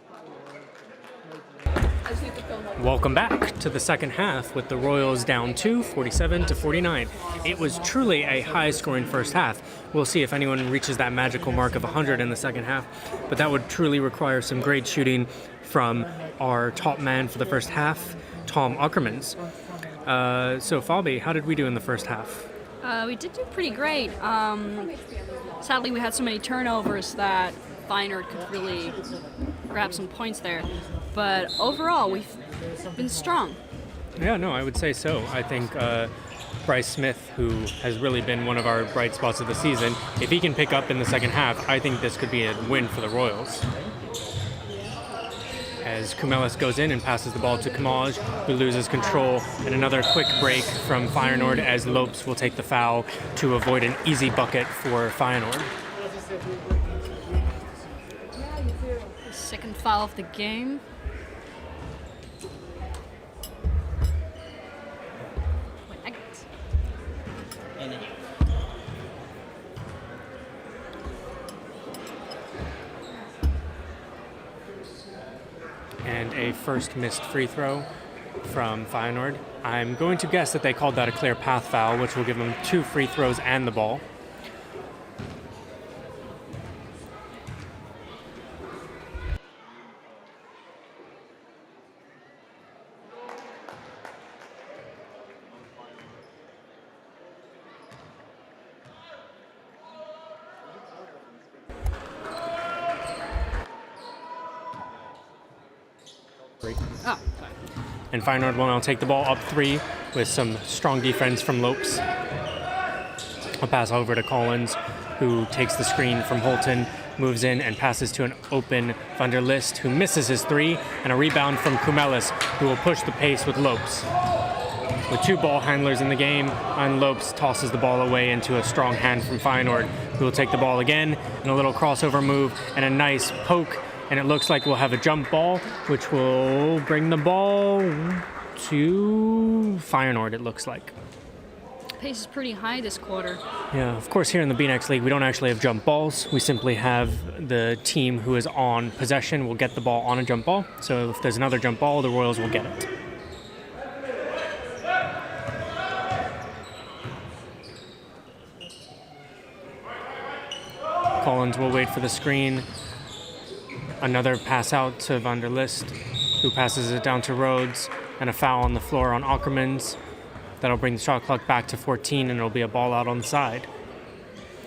Welcome back to the second half with the Royals down 2, 47-49. It was truly a high-scoring first half. We'll see if anyone reaches that magical mark of 100 in the second half, but that would truly require some great shooting from our top man for the first half, Tom Ackermans. So Fabi, how did we do in the first half? We did do pretty great. Sadly, we had so many turnovers that Feyenoord could really grab some points there. But overall, we've been strong. Yeah, no, I would say so. I think Bryce Smith, who has really been one of our bright spots of the season, if he can pick up in the second half, I think this could be a win for the Royals. As Kumelis goes in and passes the ball to Kamaj, who loses control, and another quick break from Feyenoord as Lopes will take the foul to avoid an easy bucket for Feyenoord. Second foul of the game. And a first missed free throw from Feyenoord. I'm going to guess that they called that a clear path foul, which will give them 2 free throws and the ball. Oh, And Feyenoord will now take the ball up 3 with some strong defense from Lopes. A pass over to Collins, who takes the screen from Holton, moves in and passes to an open Van der List, who misses his 3, and a rebound from Kumelis, who will push the pace with Lopes. With 2 ball handlers in the game, and Lopes tosses the ball away into a strong hand from Feyenoord, who will take the ball again, and a little crossover move, and a nice poke. And it looks like we'll have a jump ball, which will bring the ball to Feyenoord, it looks like. pace is pretty high this quarter. Yeah, of course, here in the BNX League, we don't actually have jump balls. We simply have the team who is on possession will get the ball on a jump ball. So if there's another jump ball, the Royals will get it. Collins will wait for the screen. Another pass out to Van der List, who passes it down to Rhodes, and a foul on the floor on Ackermans. That'll bring the shot clock back to 14, and it'll be a ball out on the side.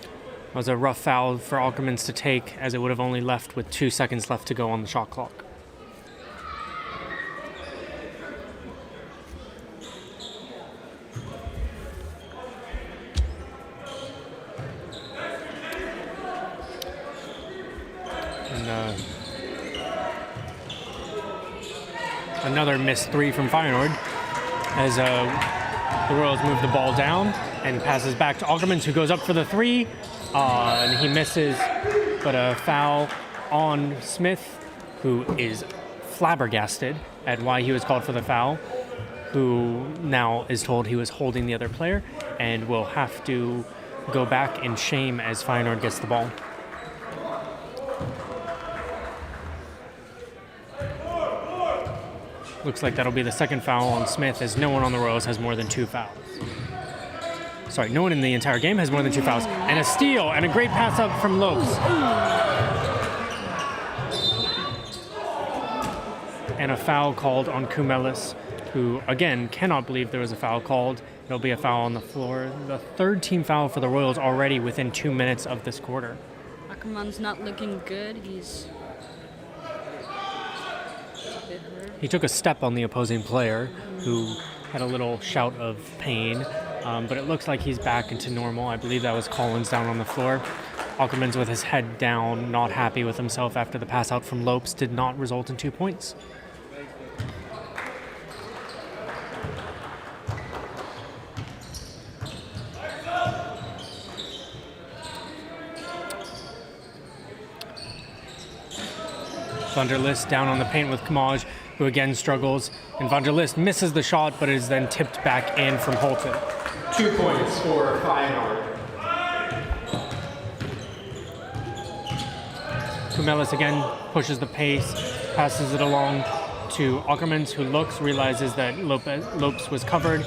It was a rough foul for Ackermans to take, as it would have only left with 2 seconds left to go on the shot clock. And another missed three from Feyenoord, as the Royals move the ball down and passes back to Ackermans, who goes up for the three, and he misses, but a foul on Smith, who is flabbergasted at why he was called for the foul, who now is told he was holding the other player and will have to go back in shame as Feyenoord gets the ball. Looks like that'll be the second foul on Smith, as no one on the Royals has more than 2 fouls. Sorry, no one in the entire game has more than 2 fouls. And a steal, and a great pass up from Lopes. And a foul called on Kumelis, who, again, cannot believe there was a foul called. There'll be a foul on the floor. The third team foul for the Royals already within 2 minutes of this quarter. Ackerman's not looking good. He's He took a step on the opposing player, who had a little shout of pain, but it looks like he's back into normal. I believe that was Collins down on the floor. Ackermans with his head down, not happy with himself after the pass out from Lopes did not result in 2 points. Van der List down on the paint with Kamaj, who again struggles, and Van der List misses the shot but is then tipped back in from Holton. 2 points for Feyenoord. Kumelis again pushes the pace, passes it along to Ackermans, who looks, realizes that Lopes was covered.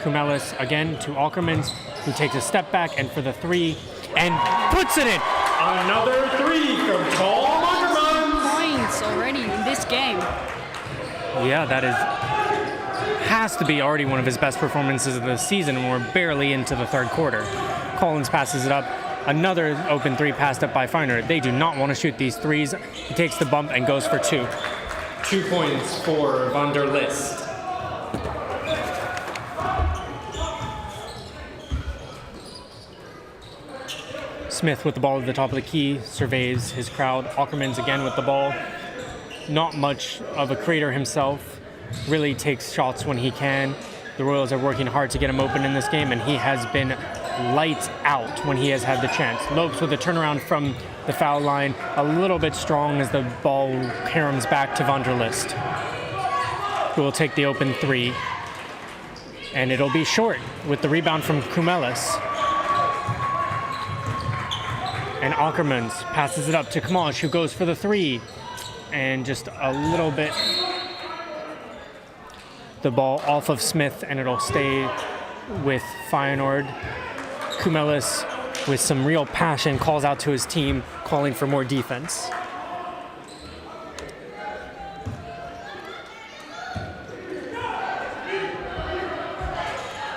Kumelis again to Ackermans, who takes a step back and for the 3, and puts it in! Another 3 from Tom Ackermans. Points already in this game. Yeah, that has to be already one of his best performances of the season, and we're barely into the third quarter. Collins passes it up. Another open 3 passed up by Feyenoord. They do not want to shoot these 3s. He takes the bump and goes for 2. 2 points for Van der List. Smith with the ball at the top of the key, surveys his crowd. Ackermans again with the ball. Not much of a creator himself. Really takes shots when he can. The Royals are working hard to get him open in this game, and he has been lights out when he has had the chance. Lopes with a turnaround from the foul line, a little bit strong as the ball caroms back to Van der List, who will take the open 3. And it'll be short with the rebound from Kumelis. And Ackermans passes it up to Kamaj, who goes for the 3. And just a little bit, the ball off of Smith, and it'll stay with Feyenoord. Kumelis, with some real passion, calls out to his team, calling for more defense.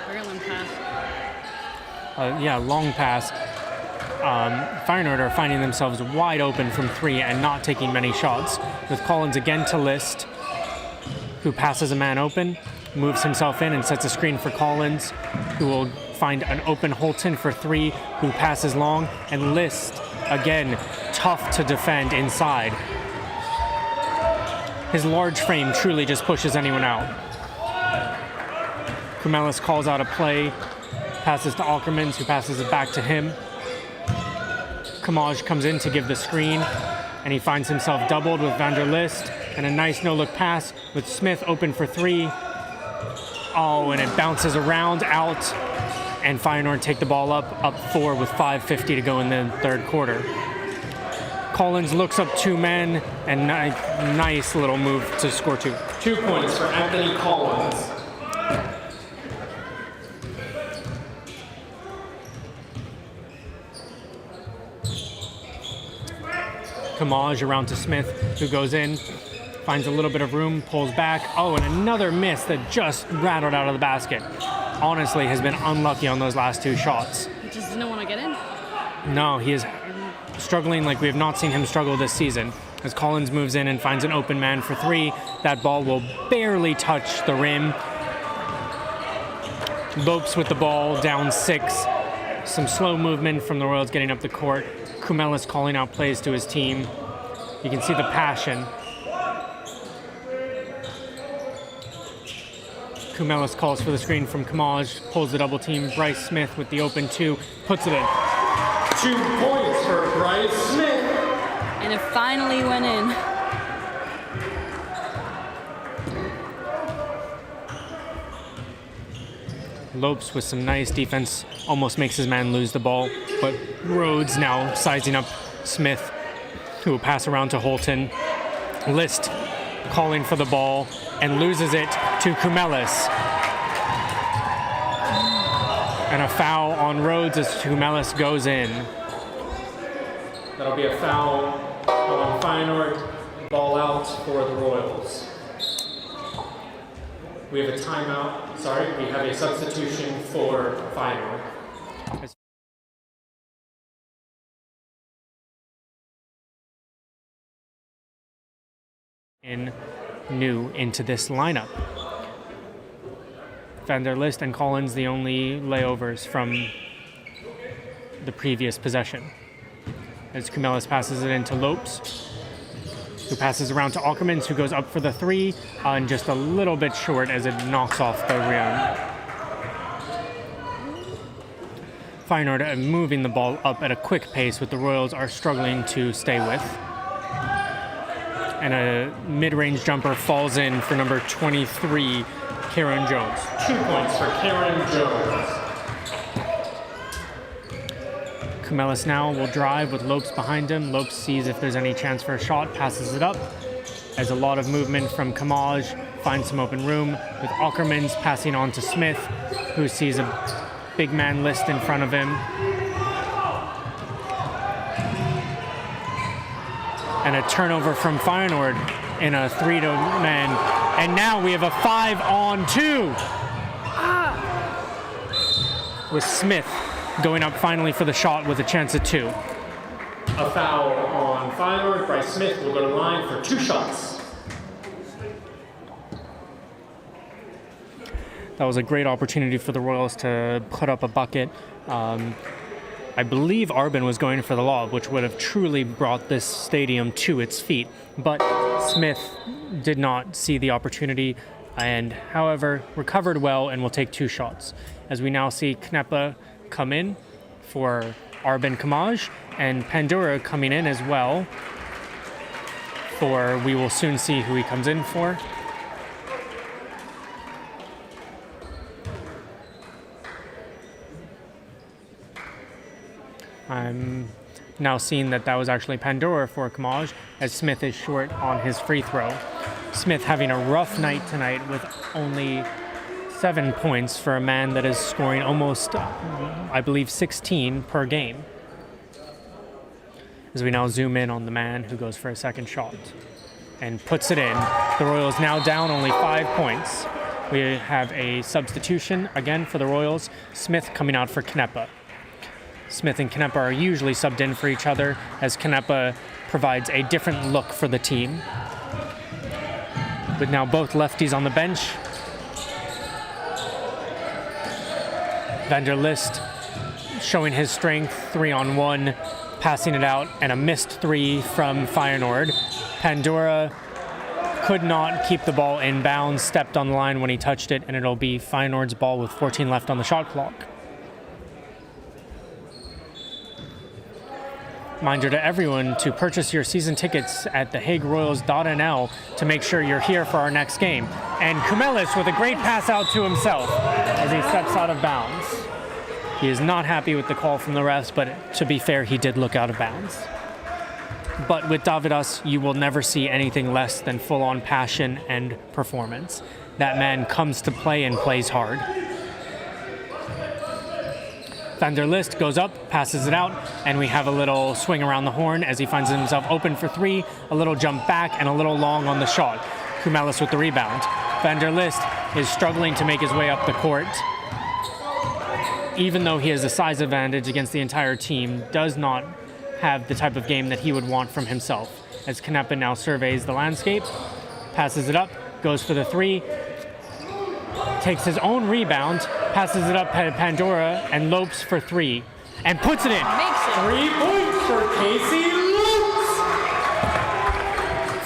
Brilliant pass. Long pass. Feyenoord are finding themselves wide open from 3 and not taking many shots. With Collins again to List, who passes a man open, moves himself in and sets a screen for Collins, who will find an open Holton for 3, who passes long, and List, again, tough to defend inside. His large frame truly just pushes anyone out. Kumelis calls out a play, passes to Ackermans, who passes it back to him. Kamaj comes in to give the screen, and he finds himself doubled with Van der List, and a nice no-look pass with Smith open for 3. Oh, and it bounces around, out, and Feyenoord take the ball up 4 with 5:50 to go in the third quarter. Collins looks up 2 men, and nice little move to score 2. 2 points for Anthony Collins. Kamaj around to Smith, who goes in, finds a little bit of room, pulls back. Oh, and another miss that just rattled out of the basket. Honestly, has been unlucky on those last 2 shots. He just didn't want to get in. No, he is struggling like we have not seen him struggle this season. As Collins moves in and finds an open man for 3, that ball will barely touch the rim. Lopes with the ball, down 6. Some slow movement from the Royals getting up the court. Kumelis calling out plays to his team. You can see the passion. Kumelis calls for the screen from Kamaj, pulls the double team. Bryce Smith with the open 2, puts it in. 2 points for Bryce Smith. And it finally went in. Lopes with some nice defense, almost makes his man lose the ball, but Rhodes now sizing up Smith, who will pass around to Holton. List calling for the ball and loses it to Kumelis. And a foul on Rhodes as Kumelis goes in. That'll be a foul on Feyenoord. Ball out for the Royals. We have a timeout. We have a substitution for Feyenoord. New into this lineup. Van der List and Collins the only layovers from the previous possession. as Kumelis passes it into Lopes, who passes around to Ackermans, who goes up for the 3, and just a little bit short as it knocks off the rim. Feyenoord are moving the ball up at a quick pace, what the Royals are struggling to stay with. And a mid-range jumper falls in for number 23, Karen Jones. 2 points for Karen Jones. Kumelis now will drive with Lopes behind him. Lopes sees if there's any chance for a shot, passes it up. There's a lot of movement from Kamaj, finds some open room, with Ackermans passing on to Smith, who sees a big man list in front of him. And a turnover from Feyenoord in a 3-man. And now we have a 5-on-2. With Smith going up finally for the shot with a chance at 2. A foul on Feyenoord. Bryce Smith will go to the line for 2 shots. That was a great opportunity for the Royals to put up a bucket. I believe Arbin was going for the lob, which would have truly brought this stadium to its feet. But Smith did not see the opportunity and, however, recovered well and will take 2 shots. As we now see Kneppe come in for Arbin Kamaj and Pandora coming in as well for, we will soon see who he comes in for. I'm now seeing that was actually Pandora for Kamaj, as Smith is short on his free throw. Smith having a rough night tonight with only 7 points for a man that is scoring almost, I believe, 16 per game. As we now zoom in on the man who goes for a second shot and puts it in. The Royals now down only 5 points. We have a substitution again for the Royals. Smith coming out for Kneppe. Smith and Kneppe are usually subbed in for each other, as Kneppe provides a different look for the team. With now both lefties on the bench. Van der List showing his strength, 3-on-1, passing it out, and a missed 3 from Feyenoord. Pandora could not keep the ball in bounds, stepped on the line when he touched it, and it'll be Feyenoord's ball with 14 left on the shot clock. Reminder to everyone to purchase your season tickets at thehagueroyals.nl to make sure you're here for our next game. And Kumelis with a great pass out to himself as he steps out of bounds. He is not happy with the call from the refs, but to be fair, he did look out of bounds. But with Davidas, you will never see anything less than full-on passion and performance. That man comes to play and plays hard. Van der List goes up, passes it out, and we have a little swing around the horn as he finds himself open for 3, a little jump back, and a little long on the shot. Kumelis with the rebound. Van der List is struggling to make his way up the court. Even though he has a size advantage against the entire team, does not have the type of game that he would want from himself. As Kneppe now surveys the landscape, passes it up, goes for the 3, takes his own rebound, passes it up to Pandora, and Lopes for 3, and puts it in. Makes it. 3 points for Casey Lopes.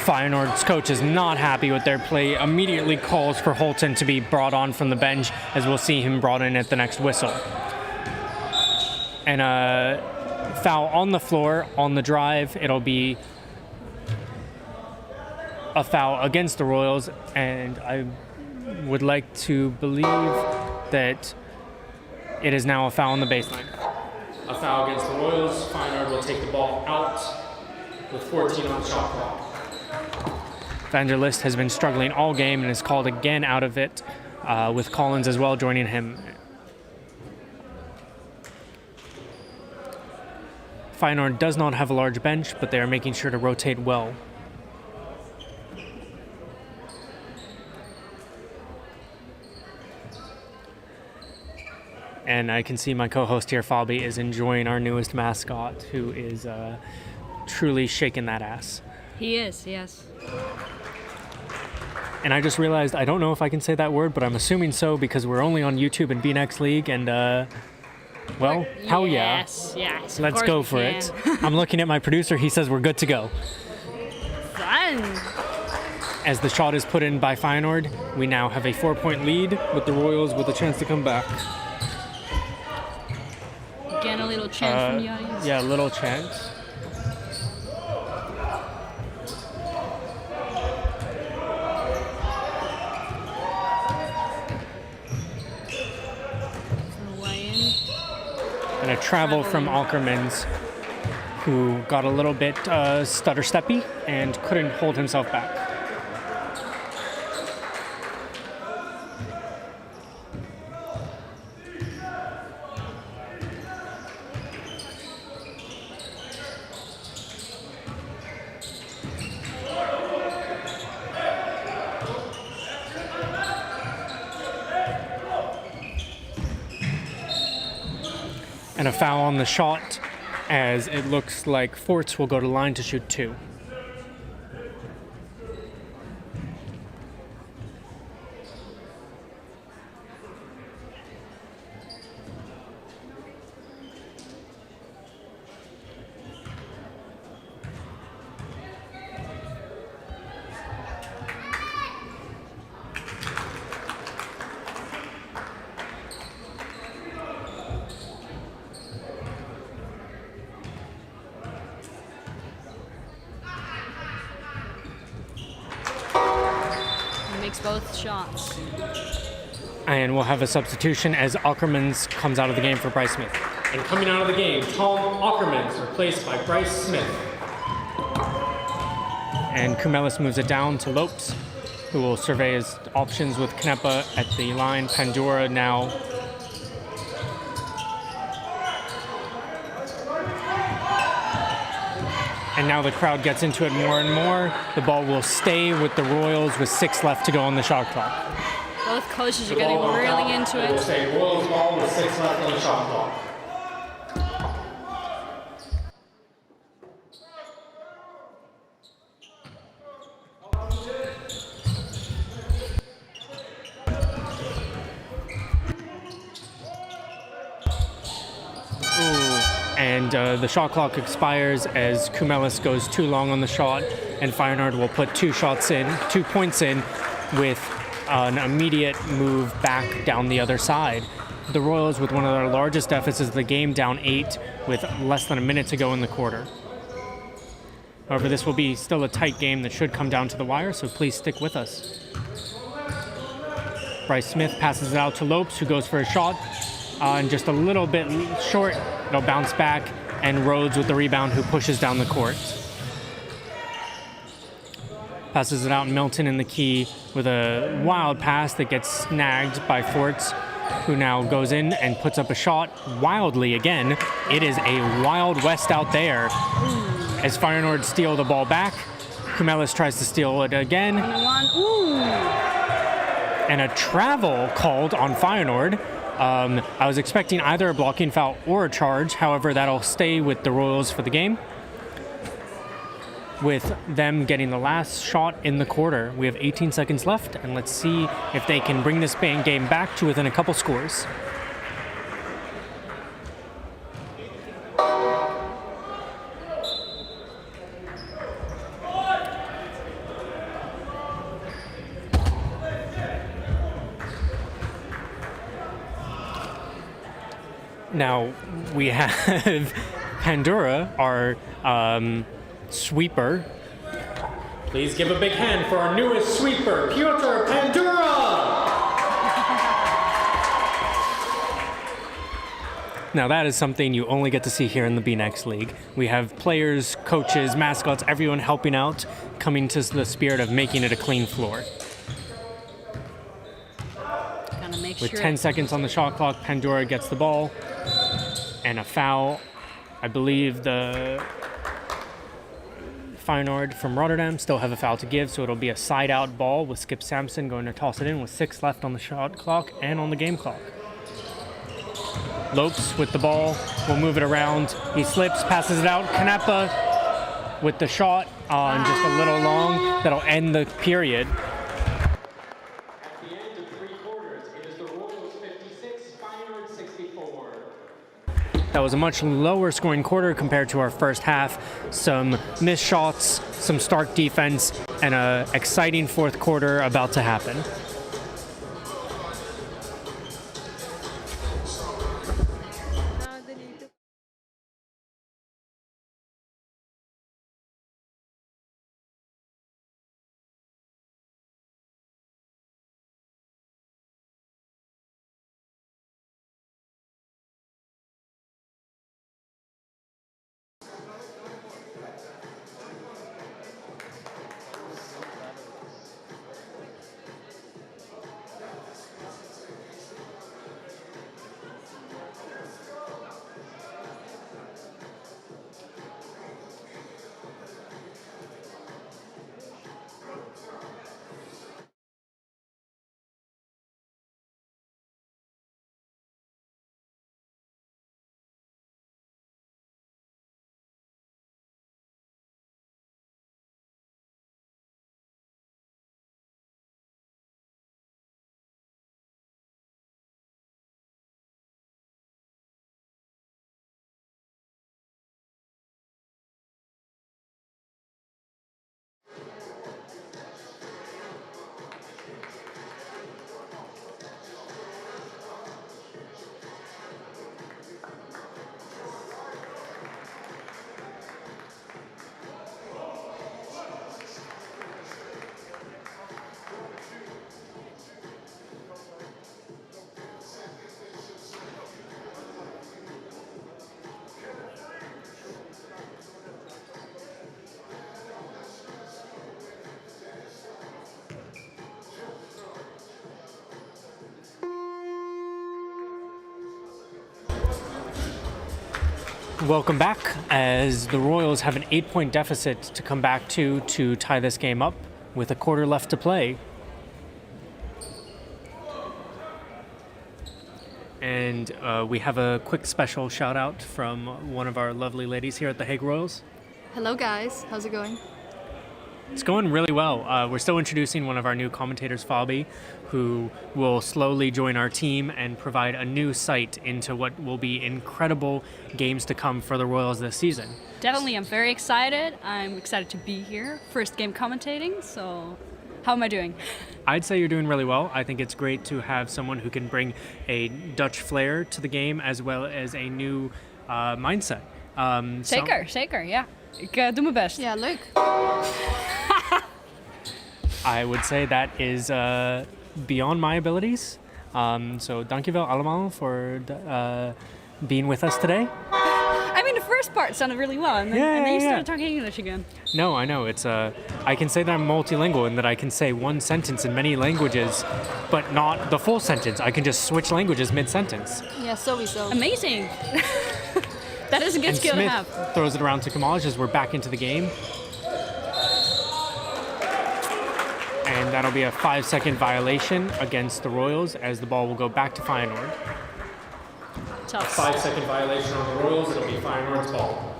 Feyenoord's coach is not happy with their play, immediately calls for Holton to be brought on from the bench, as we'll see him brought in at the next whistle. And a foul on the floor, on the drive. It'll be a foul against the Royals, and I would like to believe that it is now a foul on the baseline. A foul against the Royals. Feyenoord will take the ball out with 14 on the shot clock. Van der List has been struggling all game and is called again out of it, with Collins as well joining him. Feyenoord does not have a large bench, but they are making sure to rotate well. And I can see my co-host here, Fabi, is enjoying our newest mascot, who is truly shaking that ass. He is, yes. And I just realized I don't know if I can say that word, but I'm assuming so because we're only on YouTube and B-Next League, and Well, hell yeah. Yes. of Let's course go we for can. it. I'm looking at my producer. He says we're good to go. Fun. As the shot is put in by Feyenoord, we now have a 4-point lead with the Royals with a chance to come back. Again, a little chant from the audience. Yeah, a little chant. And a travel from Ackermans, who got a little bit stutter-steppy and couldn't hold himself back. And a foul on the shot, as it looks like Forts will go to line to shoot 2. He makes both shots. And we'll have a substitution as Ackermans comes out of the game for Bryce Smith. And coming out of the game, Tom Ackermans replaced by Bryce Smith. And Kumelis moves it down to Lopes, who will survey his options with Knepa at the line. Pandora now and now the crowd gets into it more and more. The ball will stay with the Royals with 6 left to go on the shot clock. Both coaches are getting really into It will it. stay Royals ball with 6 left on the shot clock. And the shot clock expires as Kumelis goes too long on the shot, and Feyenoord will put 2 points in with an immediate move back down the other side. The Royals with one of their largest deficits of the game, down 8 with less than a minute to go in the quarter. However, this will be still a tight game that should come down to the wire, so please stick with us. Bryce Smith passes it out to Lopes, who goes for a shot. And just a little bit short, it'll bounce back, and Rhodes with the rebound, who pushes down the court. Passes it out, Milton in the key with a wild pass that gets snagged by Forts, who now goes in and puts up a shot wildly again. It is a Wild West out there as Feyenoord steal the ball back. Kumelis tries to steal it again. And a travel called on Feyenoord. I was expecting either a blocking foul or a charge. However, that'll stay with the Royals for the game, with them getting the last shot in the quarter. We have 18 seconds left, and let's see if they can bring this game back to within a couple scores. Now, we have Pandora, our sweeper. Please give a big hand for our newest sweeper, Piotr Pandora! Now, that is something you only get to see here in the B-Next League. We have players, coaches, mascots, everyone helping out, coming to the spirit of making it a clean floor. With 10 seconds on the shot clock, Pandora gets the ball. And a foul. I believe the Feyenoord from Rotterdam still have a foul to give, so it'll be a side-out ball with Skip Sampson going to toss it in with 6 left on the shot clock and on the game clock. Lopes with the ball, will move it around. He slips, passes it out. Knepa with the shot on just a little long. That'll end the period. That was a much lower scoring quarter compared to our first half. Some missed shots, some stark defense, and an exciting fourth quarter about to happen. Now they need to Welcome back, as the Royals have an 8-point deficit to come back to tie this game up with a quarter left to play. And we have a quick special shout out from one of our lovely ladies here at the Hague Royals. Hello guys, how's it going? It's going really well. We're still introducing one of our new commentators, Fabi, who will slowly join our team and provide a new sight into what will be incredible games to come for the Royals this season. Definitely, I'm very excited. I'm excited to be here. First game commentating, so how am I doing? I'd say you're doing really well. I think it's great to have someone who can bring a Dutch flair to the game as well as a new mindset. Zeker, ja. Ik doe mijn best. Ja, leuk. I would say that is beyond my abilities. So dankjewel allemaal for being with us today. I mean, the first part sounded really well, and then you started talking English again. No, I know. It's I can say that I'm multilingual and that I can say one sentence in many languages, but not the full sentence. I can just switch languages mid-sentence. Ja, sowieso. Amazing. That is a good And skill Smith to have. throws it around to Kamaj as we're back into the game. And that'll be a 5-second violation against the Royals as the ball will go back to Feyenoord. Tough. 5-second violation on the Royals. It'll be Feyenoord's ball.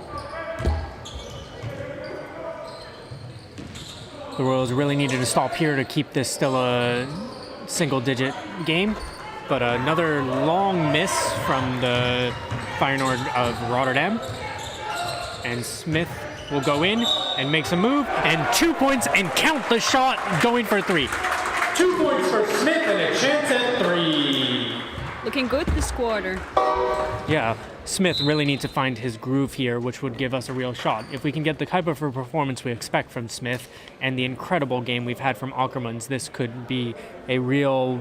The Royals really needed to stop here to keep this still a single-digit game. But another long miss from the Feyenoord of Rotterdam. And Smith will go in and makes a move, and 2 points, and count the shot, going for 3. 2 points for Smith and a chance at 3. Looking good this quarter. Yeah, Smith really needs to find his groove here, which would give us a real shot. If we can get the type of performance we expect from Smith and the incredible game we've had from Ackermans, this could be a real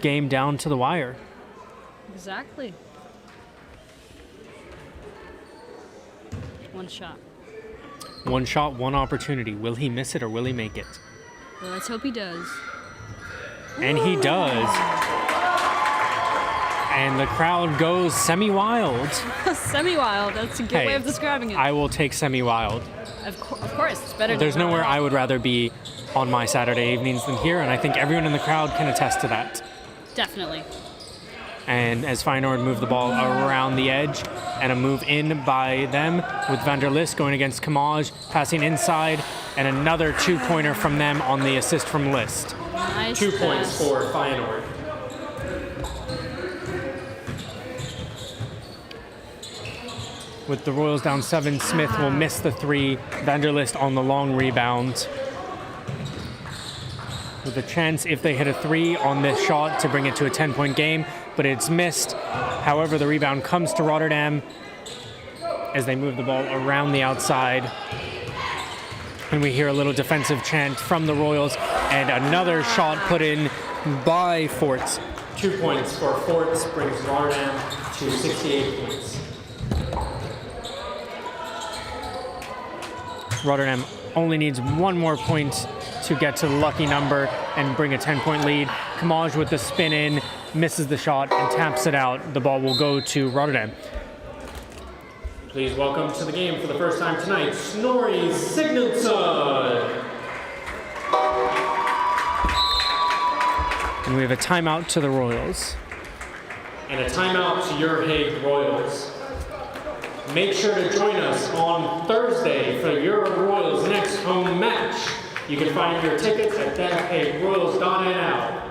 game down to the wire. Exactly. One shot. One shot, one opportunity. Will he miss it or will he make it? Well, let's hope he does. And he does. And the crowd goes semi-wild. Semi-wild, that's a good way of describing it. I will take semi-wild. Of course, it's better There's than nowhere I would rather be on my Saturday evenings than here, and I think everyone in the crowd can attest to that. Definitely. And as Feyenoord move the ball around the edge, and a move in by them with Van der List going against Kamaj, passing inside, and another 2-pointer from them on the assist from List. Nice 2 points pass. for Feyenoord. With the Royals down 7, Smith will miss the 3. Vanderlist on the long rebound. With a chance, if they hit a 3 on this shot, to bring it to a 10-point game, but it's missed. However, the rebound comes to Rotterdam as they move the ball around the outside. And we hear a little defensive chant from the Royals, and another shot put in by Forts. 2 points for Forts brings Rotterdam to 68 points. Rotterdam only needs 1 more point to get to the lucky number and bring a 10-point lead. Kamaj with the spin in, misses the shot and taps it out. The ball will go to Rotterdam. Please welcome to the game for the first time tonight, Snorri Sigmundsson. And we have a timeout to the Royals. And a timeout to your Hague Royals. Make sure to join us on Thursday for your Royals' next home match. You can find your tickets at thathagueroyals.nl.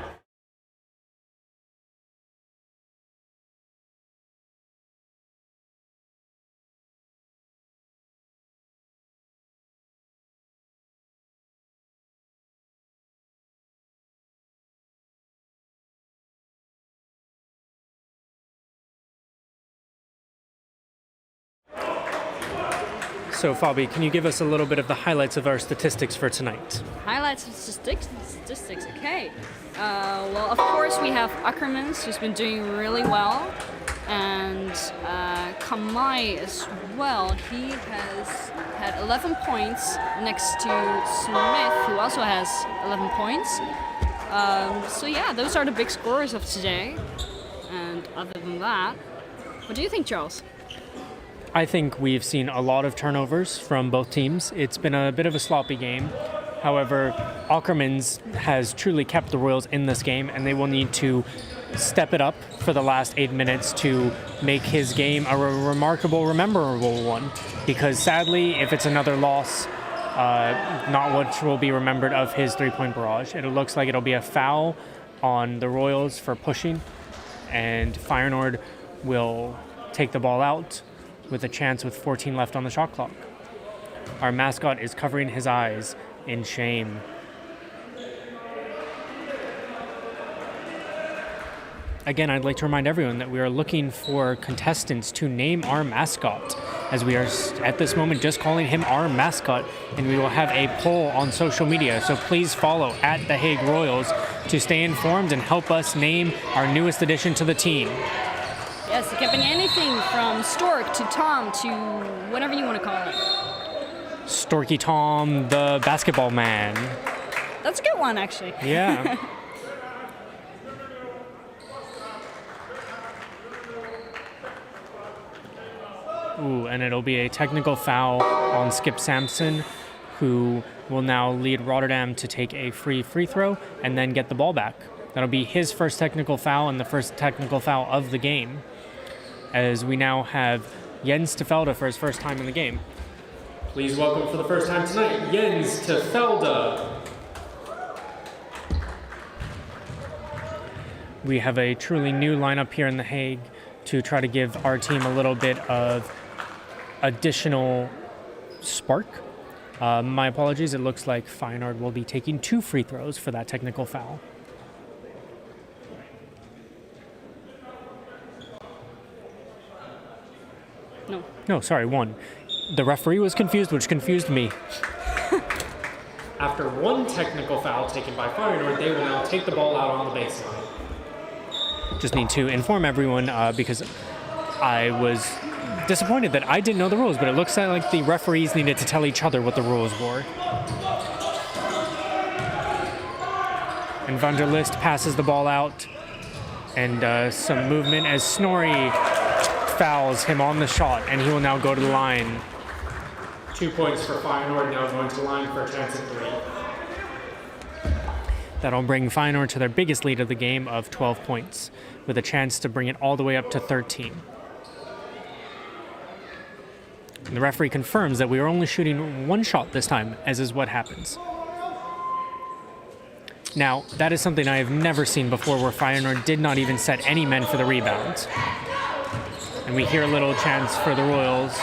So, Fabi, can you give us a little bit of the highlights of our statistics for tonight? Highlights of statistics, okay. Well, of course, we have Akkermans, who's been doing really well. And Kamai as well. He has had 11 points next to Smith, who also has 11 points. So, yeah, those are the big scorers of today. And other than that, what do you think, Charles? I think we've seen a lot of turnovers from both teams. It's been a bit of a sloppy game. However, Akkermans has truly kept the Royals in this game, and they will need to step it up for the last 8 minutes to make his game a remarkable, memorable one. Because sadly, if it's another loss, not much will be remembered of his three-point barrage. It looks like it'll be a foul on the Royals for pushing, and Feyenoord will take the ball out with a chance with 14 left on the shot clock. Our mascot is covering his eyes in shame. Again, I'd like to remind everyone that we are looking for contestants to name our mascot, as we are at this moment just calling him our mascot, and we will have a poll on social media. So please follow at the Hague Royals to stay informed and help us name our newest addition to the team. Yes, it can be anything from Stork to Tom to whatever you want to call it. Storky Tom, the basketball man. That's a good one, actually. Yeah. Ooh, and it'll be a technical foul on Skip Sampson, who will now lead Rotterdam to take a free throw and then get the ball back. That'll be his first technical foul and the first technical foul of the game, as we now have Jens Tefelde for his first time in the game. Please welcome for the first time tonight, Jens Tefelde. We have a truly new lineup here in The Hague to try to give our team a little bit of additional spark. My apologies, it looks like Feyenoord will be taking 2 free throws for that technical foul. No, sorry, 1. The referee was confused, which confused me. After 1 technical foul taken by Feyenoord, they will now take the ball out on the baseline. Just need to inform everyone because I was disappointed that I didn't know the rules, but it looks like the referees needed to tell each other what the rules were. And Vanderlist passes the ball out, and some movement as Snorri fouls him on the shot, and he will now go to the line. 2 points for Feyenoord, now going to the line for a chance at 3. That'll bring Feyenoord to their biggest lead of the game of 12 points, with a chance to bring it all the way up to 13. And the referee confirms that we are only shooting 1 shot this time, as is what happens. Now, that is something I have never seen before, where Feyenoord did not even set any men for the rebound. And we hear a little chants for the Royals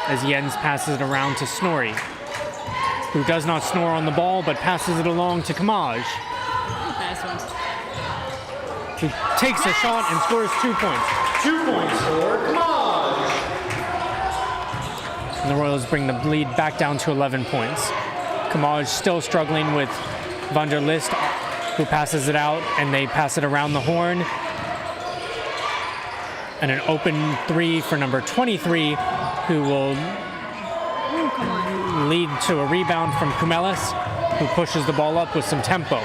as Jens passes it around to Snorri, who does not snore on the ball but passes it along to Kamaj, Nice one. who takes a shot and scores 2 points. 2 points for Kamaj. And the Royals bring the lead back down to 11 points. Kamaj still struggling with Van der List, who passes it out, and they pass it around the horn. And an open 3 for number 23, who will lead to a rebound from Kumelis, who pushes the ball up with some tempo.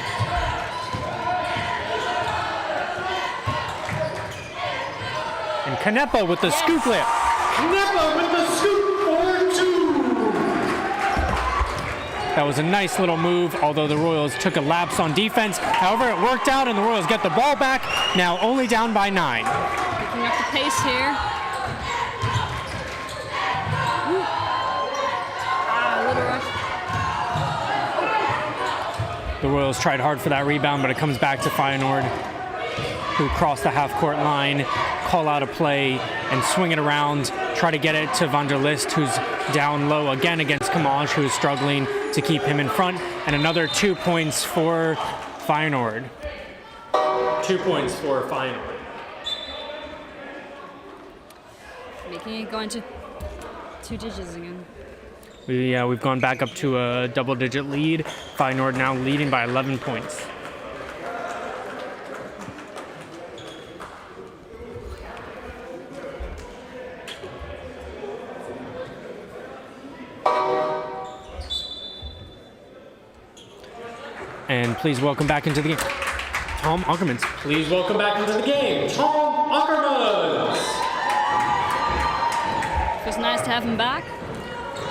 And Canepa with the scoop layup. Canepa with the scoop for 2. That was a nice little move, although the Royals took a lapse on defense. However, it worked out, and the Royals get the ball back, now only down by 9. Picking up the pace here. A little rush. The Royals tried hard for that rebound, but it comes back to Feyenoord, who cross the half-court line, call out a play, and swing it around, try to get it to Van der List, who's down low again against Kamaj, who's struggling to keep him in front. And another 2 points for Feyenoord. 2 points for Feyenoord. Making it go into 2 digits again. We've gone back up to a double-digit lead. Feyenoord now leading by 11 points. And please welcome back into the game, Tom Ackermans. Please welcome back into the game, Tom Ackermans. Feels nice to have him back.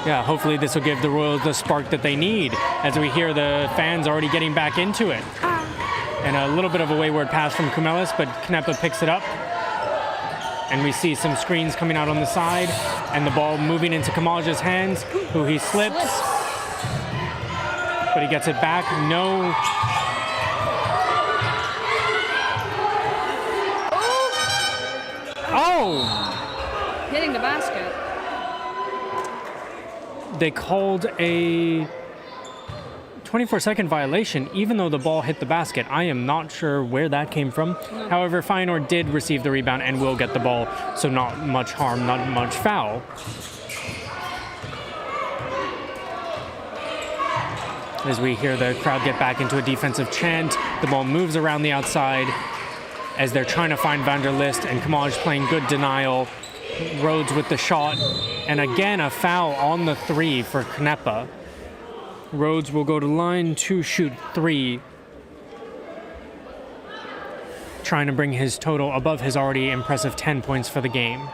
Yeah, hopefully this will give the Royals the spark that they need, as we hear the fans already getting back into it. And a little bit of a wayward pass from Kumelis, but Canepa picks it up. And we see some screens coming out on the side, and the ball moving into Kamaj's hands, who he slips. But he gets it back. No. Oh! Hitting the basket. They called a 24-second violation, even though the ball hit the basket. I am not sure where that came from. No. However, Feyenoord did receive the rebound and will get the ball, so not much harm, not much foul. As we hear the crowd get back into a defensive chant, the ball moves around the outside as they're trying to find Van der List, and Kamaj playing good denial. Rhodes with the shot, and again a foul on the 3 for Canepa. Rhodes will go to line to shoot 3, trying to bring his total above his already impressive 10 points for the game.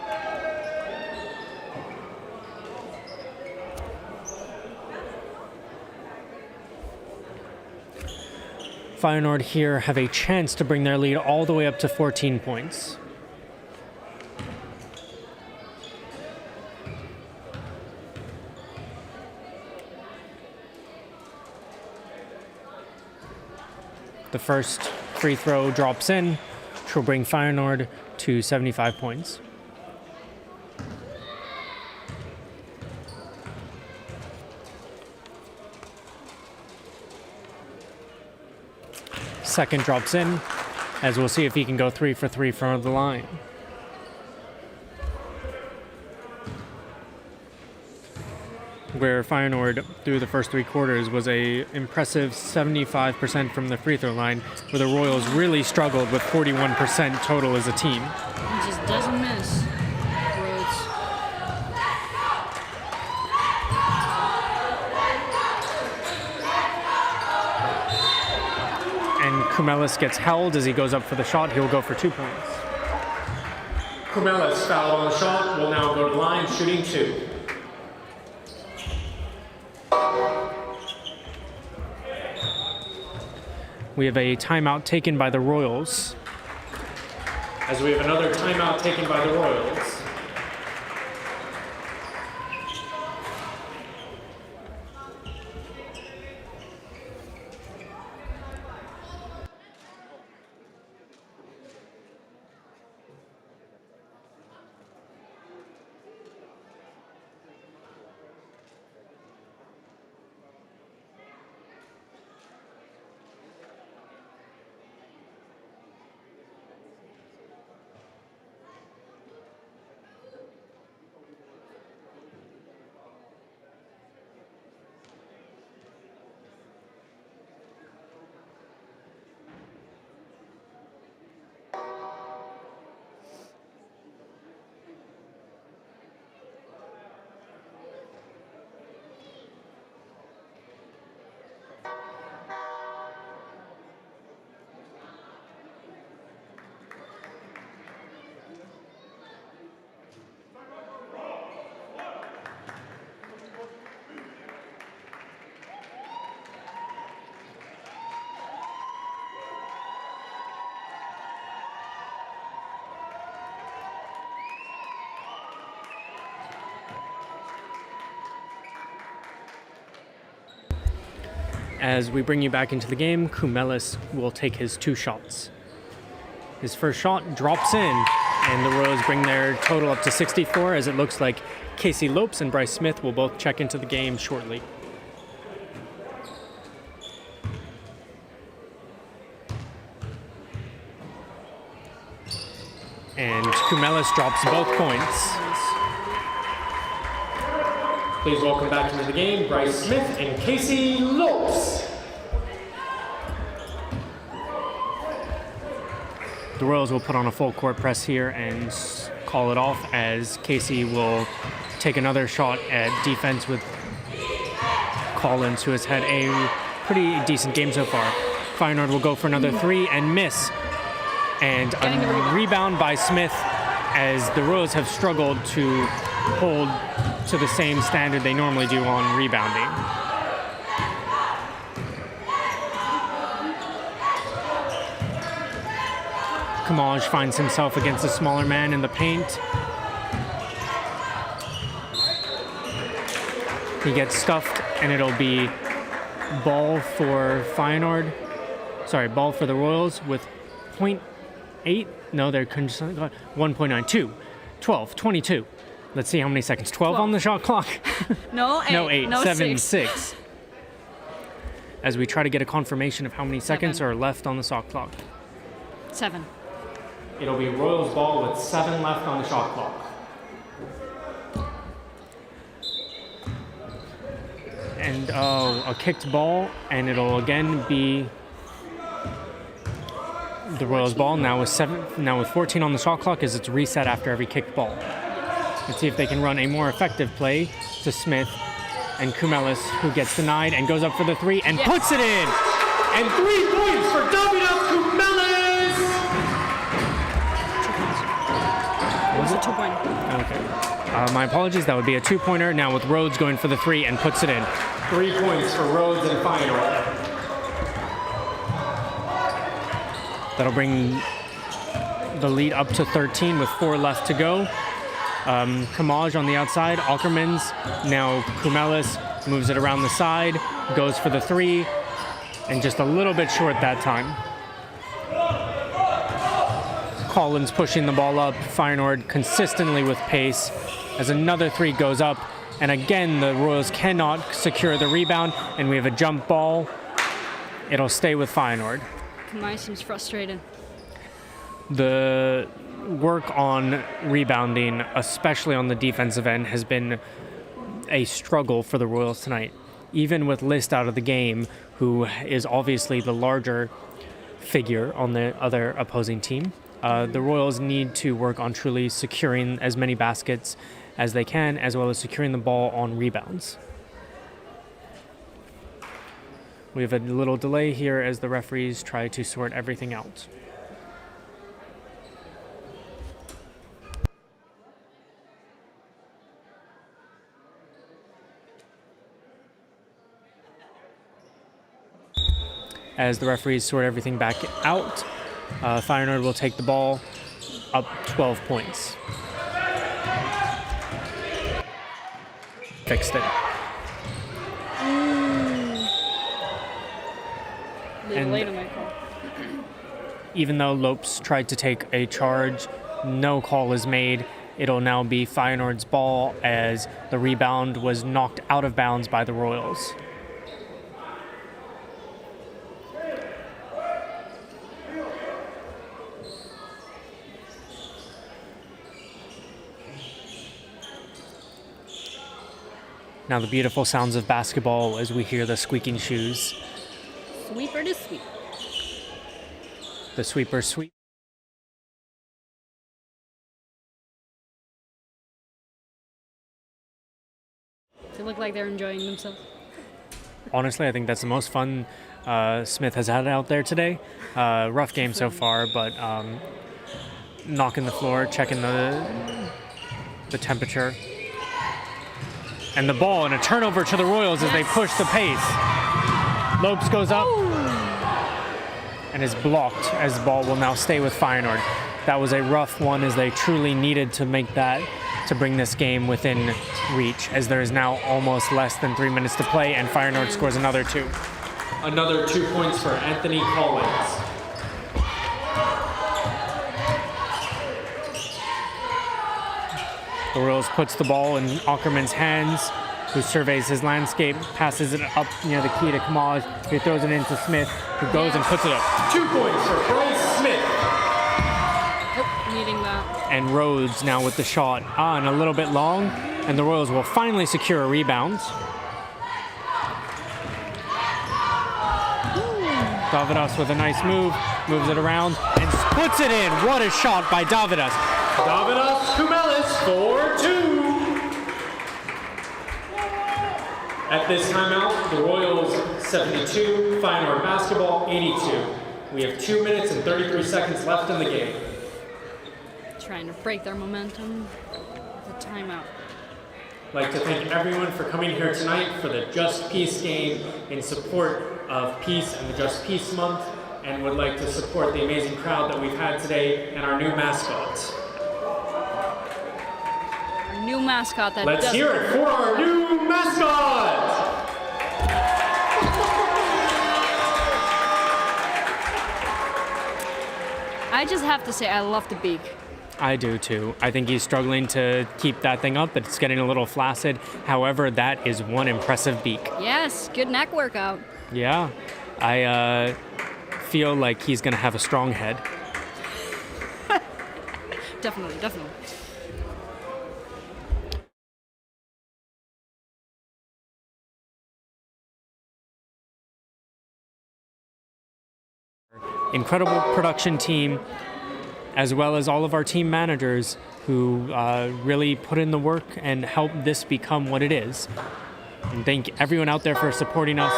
Feyenoord here have a chance to bring their lead all the way up to 14 points. The first free throw drops in, which will bring Feyenoord to 75 points. Second drops in, as we'll see if he can go 3 for 3 from the line. Where Feyenoord, through the first 3 quarters, was a impressive 75% from the free throw line, where the Royals really struggled with 41% total as a team. He just doesn't miss. Rhodes. And Kumelis gets held as he goes up for the shot. He will go for 2 points. Kumelis fouled on the shot, will now go to line, shooting 2. We have a timeout taken by the Royals. As we have another timeout taken by the Royals. As we bring you back into the game, Kumelis will take his 2 shots. His first shot drops in, and the Royals bring their total up to 64, as it looks like Casey Lopes and Bryce Smith will both check into the game shortly. And Kumelis drops both points. Please welcome back into the game Bryce Smith and Casey Lopes. The Royals will put on a full court press here and call it off, as Casey will take another shot at defense with Collins, who has had a pretty decent game so far. Feyenoord will go for another 3 and miss. And a rebound by Smith, as the Royals have struggled to hold to the same standard they normally do on rebounding. Kamaj finds himself against a smaller man in the paint. He gets stuffed, and it'll be ball for Feyenoord. Sorry, ball for the Royals with 0.8. No, they're 1.92. 12, 22. Let's see how many seconds. 12 on the shot clock. No, 8. No, 8. No, 7, 6. 6. As we try to get a confirmation of how many seconds are left on the shot clock. 7. It'll be Royals ball with 7 left on the shot clock. And a kicked ball, and it'll again be the Royals ball now with 14 on the shot clock, as it's reset after every kicked ball. Let's see if they can run a more effective play to Smith and Kumelis, who gets denied and goes up for the 3 and puts it in. And 3 points for Davidas Kumelis. Was it 2-point? Okay. My apologies. That would be a 2-pointer. Now with Rhodes going for the 3 and puts it in. 3 points for Rhodes and Feyenoord. That'll bring the lead up to 13 with 4 left to go. Kamaj on the outside. Ackermans. Now Kumelis moves it around the side. Goes for the 3. And just a little bit short that time. Collins pushing the ball up. Feyenoord consistently with pace. As another 3 goes up. And again, the Royals cannot secure the rebound. And we have a jump ball. It'll stay with Feyenoord. Kamai seems frustrated. The work on rebounding, especially on the defensive end, has been a struggle for the Royals tonight. Even with List out of the game, who is obviously the larger figure on the other opposing team, the Royals need to work on truly securing as many baskets as they can, as well as securing the ball on rebounds. We have a little delay here as the referees try to sort everything out. As the referees sort everything back out, Feyenoord will take the ball up 12 points. Fixed it. And Late on my call. even though Lopes tried to take a charge, no call is made. It'll now be Feyenoord's ball, as the rebound was knocked out of bounds by the Royals. Now the beautiful sounds of basketball as we hear the squeaking shoes. Sweeper to sweep. The sweeper sweep. They look like they're enjoying themselves. Honestly, I think that's the most fun Smith has had out there today. Rough game so far, but knocking the floor, checking the temperature. And the ball, and a turnover to the Royals as they push the pace. Lopes goes up and is blocked, as the ball will now stay with Feyenoord. That was a rough one, as they truly needed to make that to bring this game within reach, as there is now almost less than 3 minutes to play, and Feyenoord scores another 2. Another 2 points for Anthony Collins. The Royals puts the ball in Ackerman's hands, who surveys his landscape, passes it up near the key to Kamaj, who throws it into Smith, who goes and puts it up. 2 points for Bryce Smith. Oh, needing that. And Rhodes now with the shot on a little bit long, and the Royals will finally secure a rebound. Davidas with a nice move, moves it around, and puts it in. What a shot by Davidas. Davidas Kumelis for 2. At this timeout, the Royals 72, Feyenoord basketball 82. We have 2 minutes and 33 seconds left in the game. Trying to break their momentum with a timeout. I'd like to thank everyone for coming here tonight for the Just Peace game in support of peace and the Just Peace Month, and would like to support the amazing crowd that we've had today and our new mascot. Our new mascot that Let's hear it for our new mascot! I just have to say I love the beak. I do too. I think he's struggling to keep that thing up, but it's getting a little flaccid. However, that is one impressive beak. Yes, good neck workout. Yeah, I feel like he's going to have a strong head. Definitely, definitely. Incredible production team, as well as all of our team managers who really put in the work and helped this become what it is. And thank everyone out there for supporting us.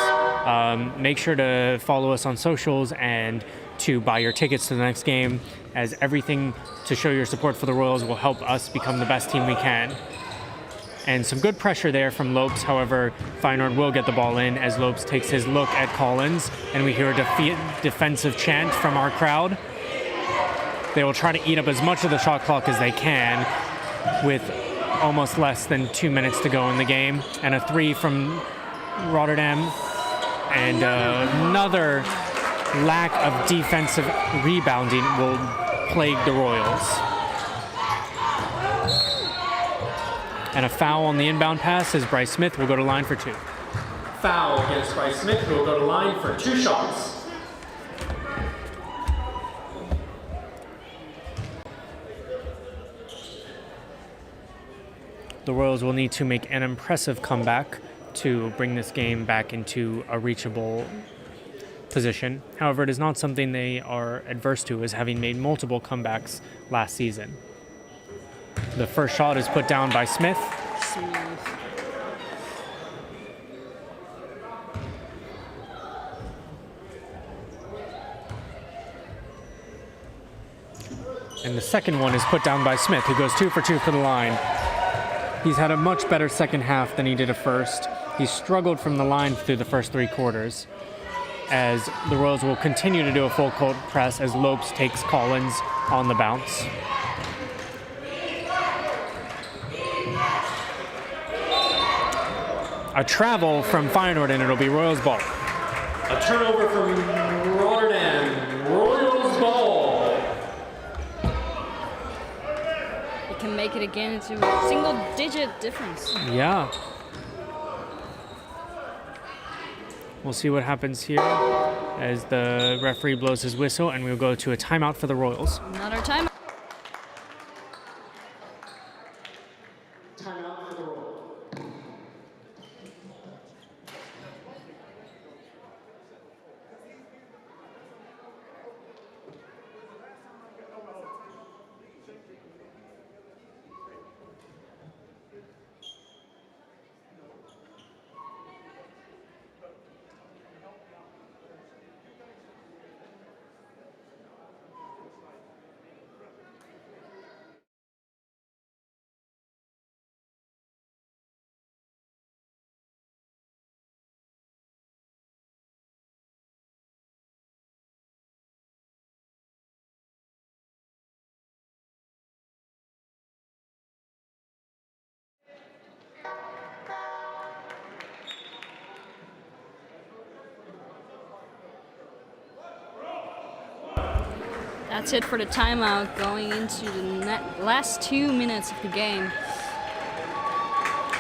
Make sure to follow us on socials and to buy your tickets to the next game, as everything to show your support for the Royals will help us become the best team we can. And some good pressure there from Lopes. However, Feyenoord will get the ball in as Lopes takes his look at Collins, and we hear a defensive chant from our crowd. They will try to eat up as much of the shot clock as they can with almost less than 2 minutes to go in the game. And a 3 from Rotterdam, and another lack of defensive rebounding will plague the Royals. And a foul on the inbound pass as Bryce Smith will go to line for 2. Foul against Bryce Smith, who will go to line for 2 shots. The Royals will need to make an impressive comeback to bring this game back into a reachable position. However, it is not something they are adverse to, as having made multiple comebacks last season. The first shot is put down by Smith. Smooth. And the second one is put down by Smith, who goes 2 for 2 for the line. He's had a much better second half than he did at first. He struggled from the line through the first 3 quarters, as the Royals will continue to do a full court press as Lopes takes Collins on the bounce. A travel from Feyenoord, and it'll be Royals ball. A turnover from Rotterdam. Royals ball. You can make it again into a single-digit difference. Yeah. We'll see what happens here as the referee blows his whistle, and we'll go to a timeout for the Royals. Another timeout. Timeout for the Royals. That's it for the timeout, going into the last 2 minutes of the game.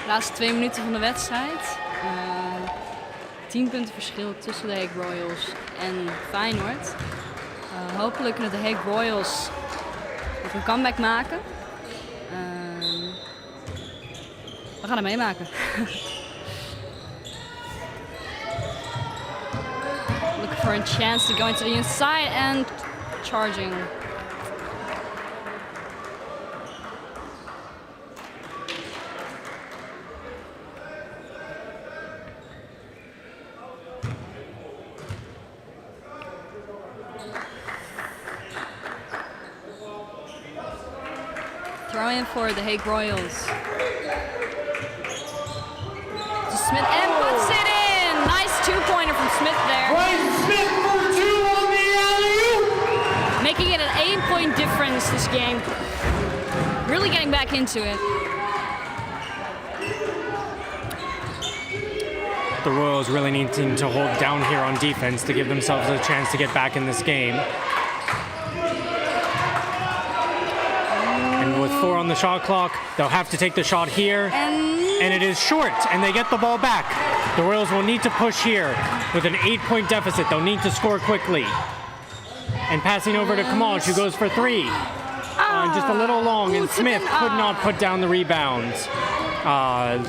Laatste 2 minuten van de wedstrijd. 10 punten verschil tussen de Hague Royals en Feyenoord. Hopelijk kunnen de Hague Royals nog een comeback maken. We gaan het meemaken. Looking for a chance to go into the inside and charging. Throw in for the Hague Royals. To Smith and puts it in! Nice two-pointer from Smith there. Ryan Smith for 2 on the alley-oop! Making it an 8-point difference this game. Really getting back into it. The Royals really needing to hold down here on defense to give themselves a chance to get back in this game. And with 4 on the shot clock, they'll have to take the shot here. And it is short, and they get the ball back. The Royals will need to push here with an 8-point deficit. They'll need to score quickly. And passing over to Kamal, who goes for 3. Just a little long, and Smith could not put down the rebounds.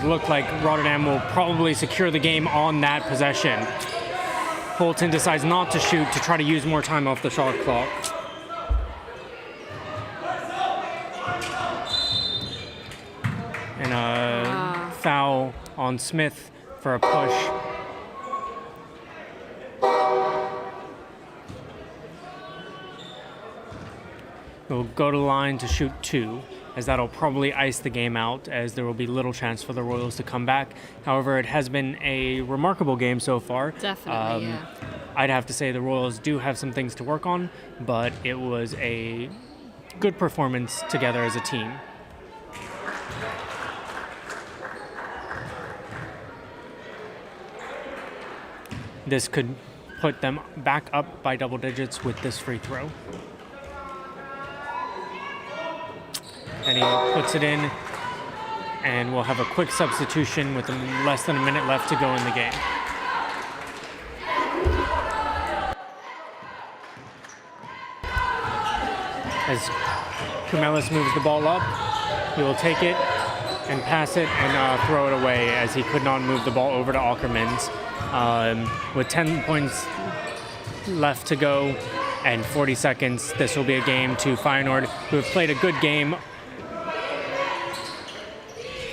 Looked like Rotterdam will probably secure the game on that possession. Bolton decides not to shoot to try to use more time off the shot clock. And a foul on Smith for a push. He'll go to the line to shoot 2, as that'll probably ice the game out, as there will be little chance for the Royals to come back. However, it has been a remarkable game so far. Definitely, yeah. I'd have to say the Royals do have some things to work on, but it was a good performance together as a team. This could put them back up by double digits with this free throw. And he puts it in, and we'll have a quick substitution with less than a minute left to go in the game. As Kumelis moves the ball up, he will take it and pass it and throw it away, as he could not move the ball over to Ackermans. With 10 points left to go and 40 seconds, this will be a game to Feyenoord, who have played a good game.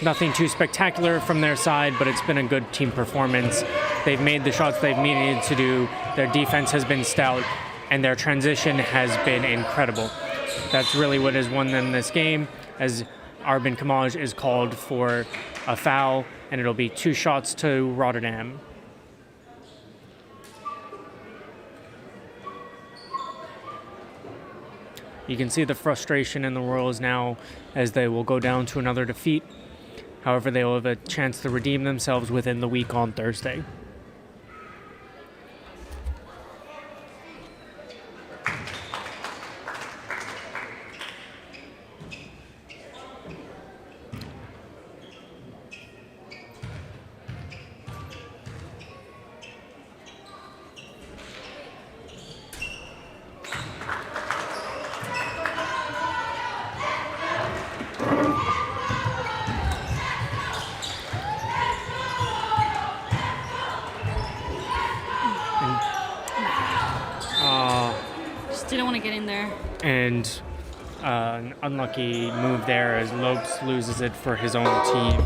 Nothing too spectacular from their side, but it's been a good team performance. They've made the shots they've needed to do. Their defense has been stout, and their transition has been incredible. That's really what has won them this game, as Arbin Kamaj is called for a foul, and it'll be 2 shots to Rotterdam. You can see the frustration in the Royals now, as they will go down to another defeat. However, they will have a chance to redeem themselves within the week on Thursday. Didn't want to get in there. And an unlucky move there, as Lopes loses it for his own team.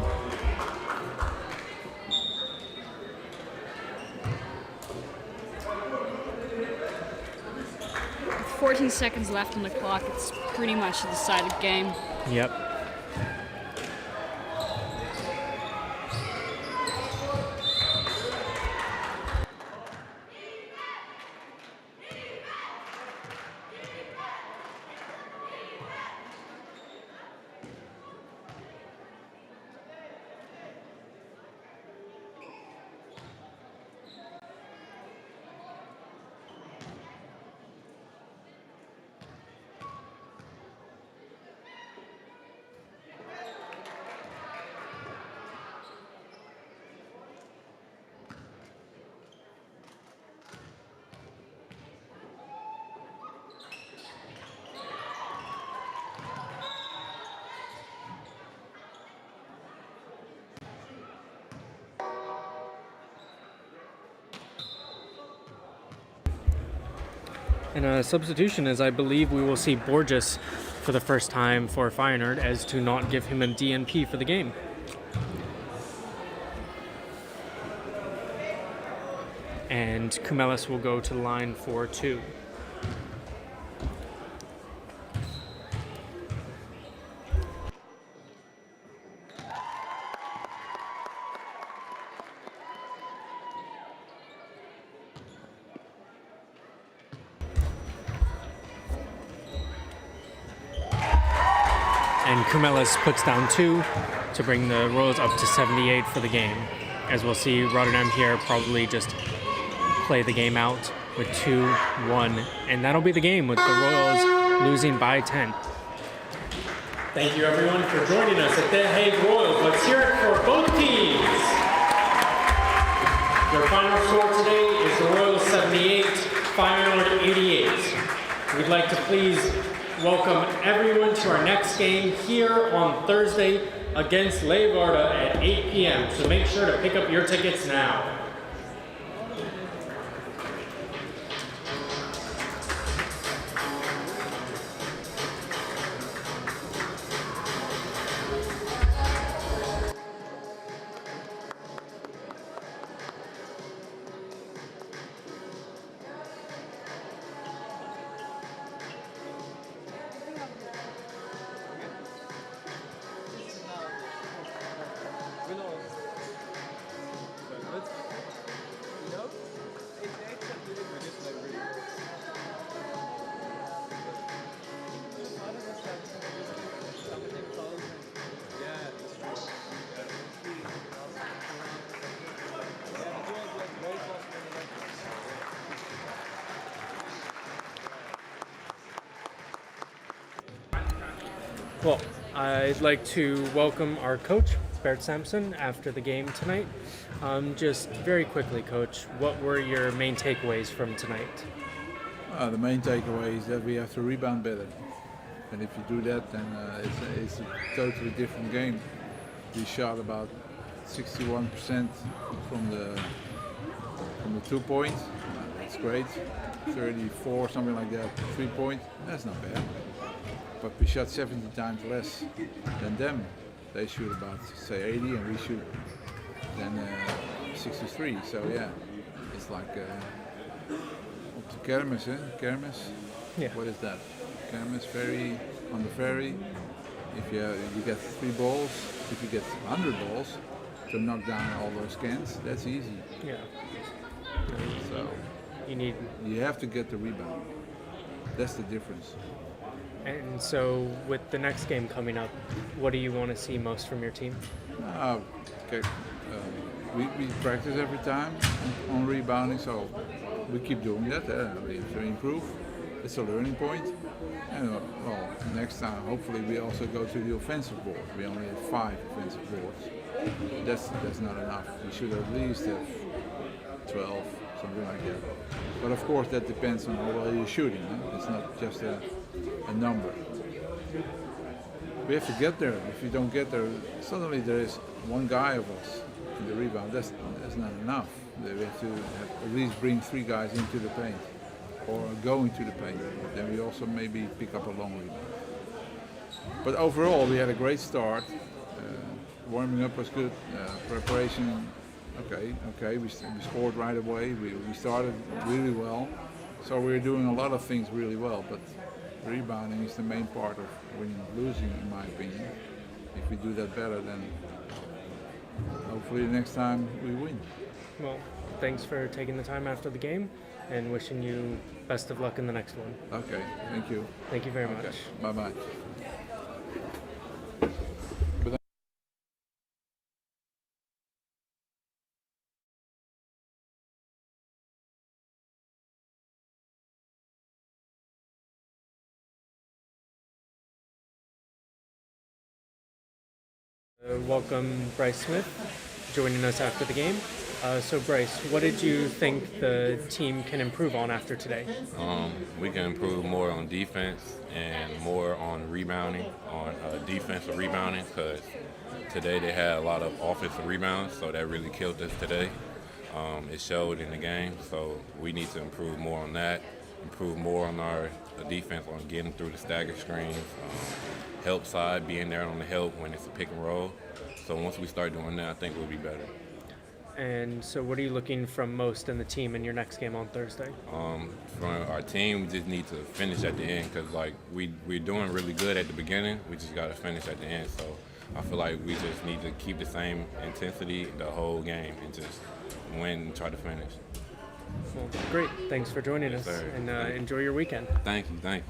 With 14 seconds left on the clock, it's pretty much a decided game. Yep. And a substitution is, I believe, we will see Borges for the first time for Feyenoord, as to not give him a DNP for the game. And Kumelis will go to the line for 2. And Kumelis puts down 2 to bring the Royals up to 78 for the game. As we'll see, Rotterdam here probably just play the game out with 2-1. And that'll be the game, with the Royals losing by 10. Thank you everyone for joining us at the Hague Royals. Let's hear it for both teams. Your final score today is the Royals 78, Feyenoord 88. We'd like to please welcome everyone to our next game here on Thursday against Leeuwarden at 8 p.m. So make sure to pick up your tickets now. Well, I'd like to welcome our coach, Bert Sampson, after the game tonight. Just very quickly, Coach, what were your main takeaways from tonight? The main takeaway is that we have to rebound better. And if you do that, then it's a totally different game. We shot about 61% from the 2-point. That's great. 34, something like that, 3-point. That's not bad. But we shot 70 times less than them. They shoot about, say, 80, and we shoot then 63. So yeah, it's like up to Kermis, eh? Kermis. Yeah. What is that? Kermis ferry, on the ferry. If you get 3 balls, if you get 100 balls to knock down all those cans, that's easy. Yeah. So you have to get the rebound. That's the difference. And so, with the next game coming up, what do you want to see most from your team? Okay. We practice every time on rebounding, so we keep doing that. We have to improve. It's a learning point. And well, next time, hopefully, we also go to the offensive board. We only have 5 offensive boards. That's not enough. We should at least have 12, something like that. But of course, that depends on how well you're shooting. Huh? It's not just a number. We have to get there. If you don't get there, suddenly there is one guy of us in the rebound. That's not enough. We have to at least bring 3 guys into the paint or go into the paint. Then we also maybe pick up a long rebound. But overall, we had a great start. Warming up was good. Preparation, okay. We scored right away. We started really well. So we're doing a lot of things really well. But rebounding is the main part of winning and losing, in my opinion. If we do that better, then hopefully the next time we win. Well, thanks for taking the time after the game, and wishing you best of luck in the next one. Okay, thank you. Thank you very much. Bye-bye. Welcome Bryce Smith, joining us after the game. So Bryce, what did you think the team can improve on after today? We can improve more on defense and more on rebounding, on defensive rebounding, because today they had a lot of offensive rebounds, so that really killed us today. It showed in the game, so we need to improve more on that. improve more on our defense on getting through the stagger screens, help side, being there on the help when it's a pick and roll. So once we start doing that, I think we'll be better. And so what are you looking from most in the team in your next game on Thursday? From our team, we just need to finish at the end because like we're doing really good at the beginning. We just got to finish at the end. So I feel like we just need to keep the same intensity the whole game and just win and try to finish. Well, great. Thanks for joining Yes, us, sir. and Thank you. enjoy your weekend. Thank you.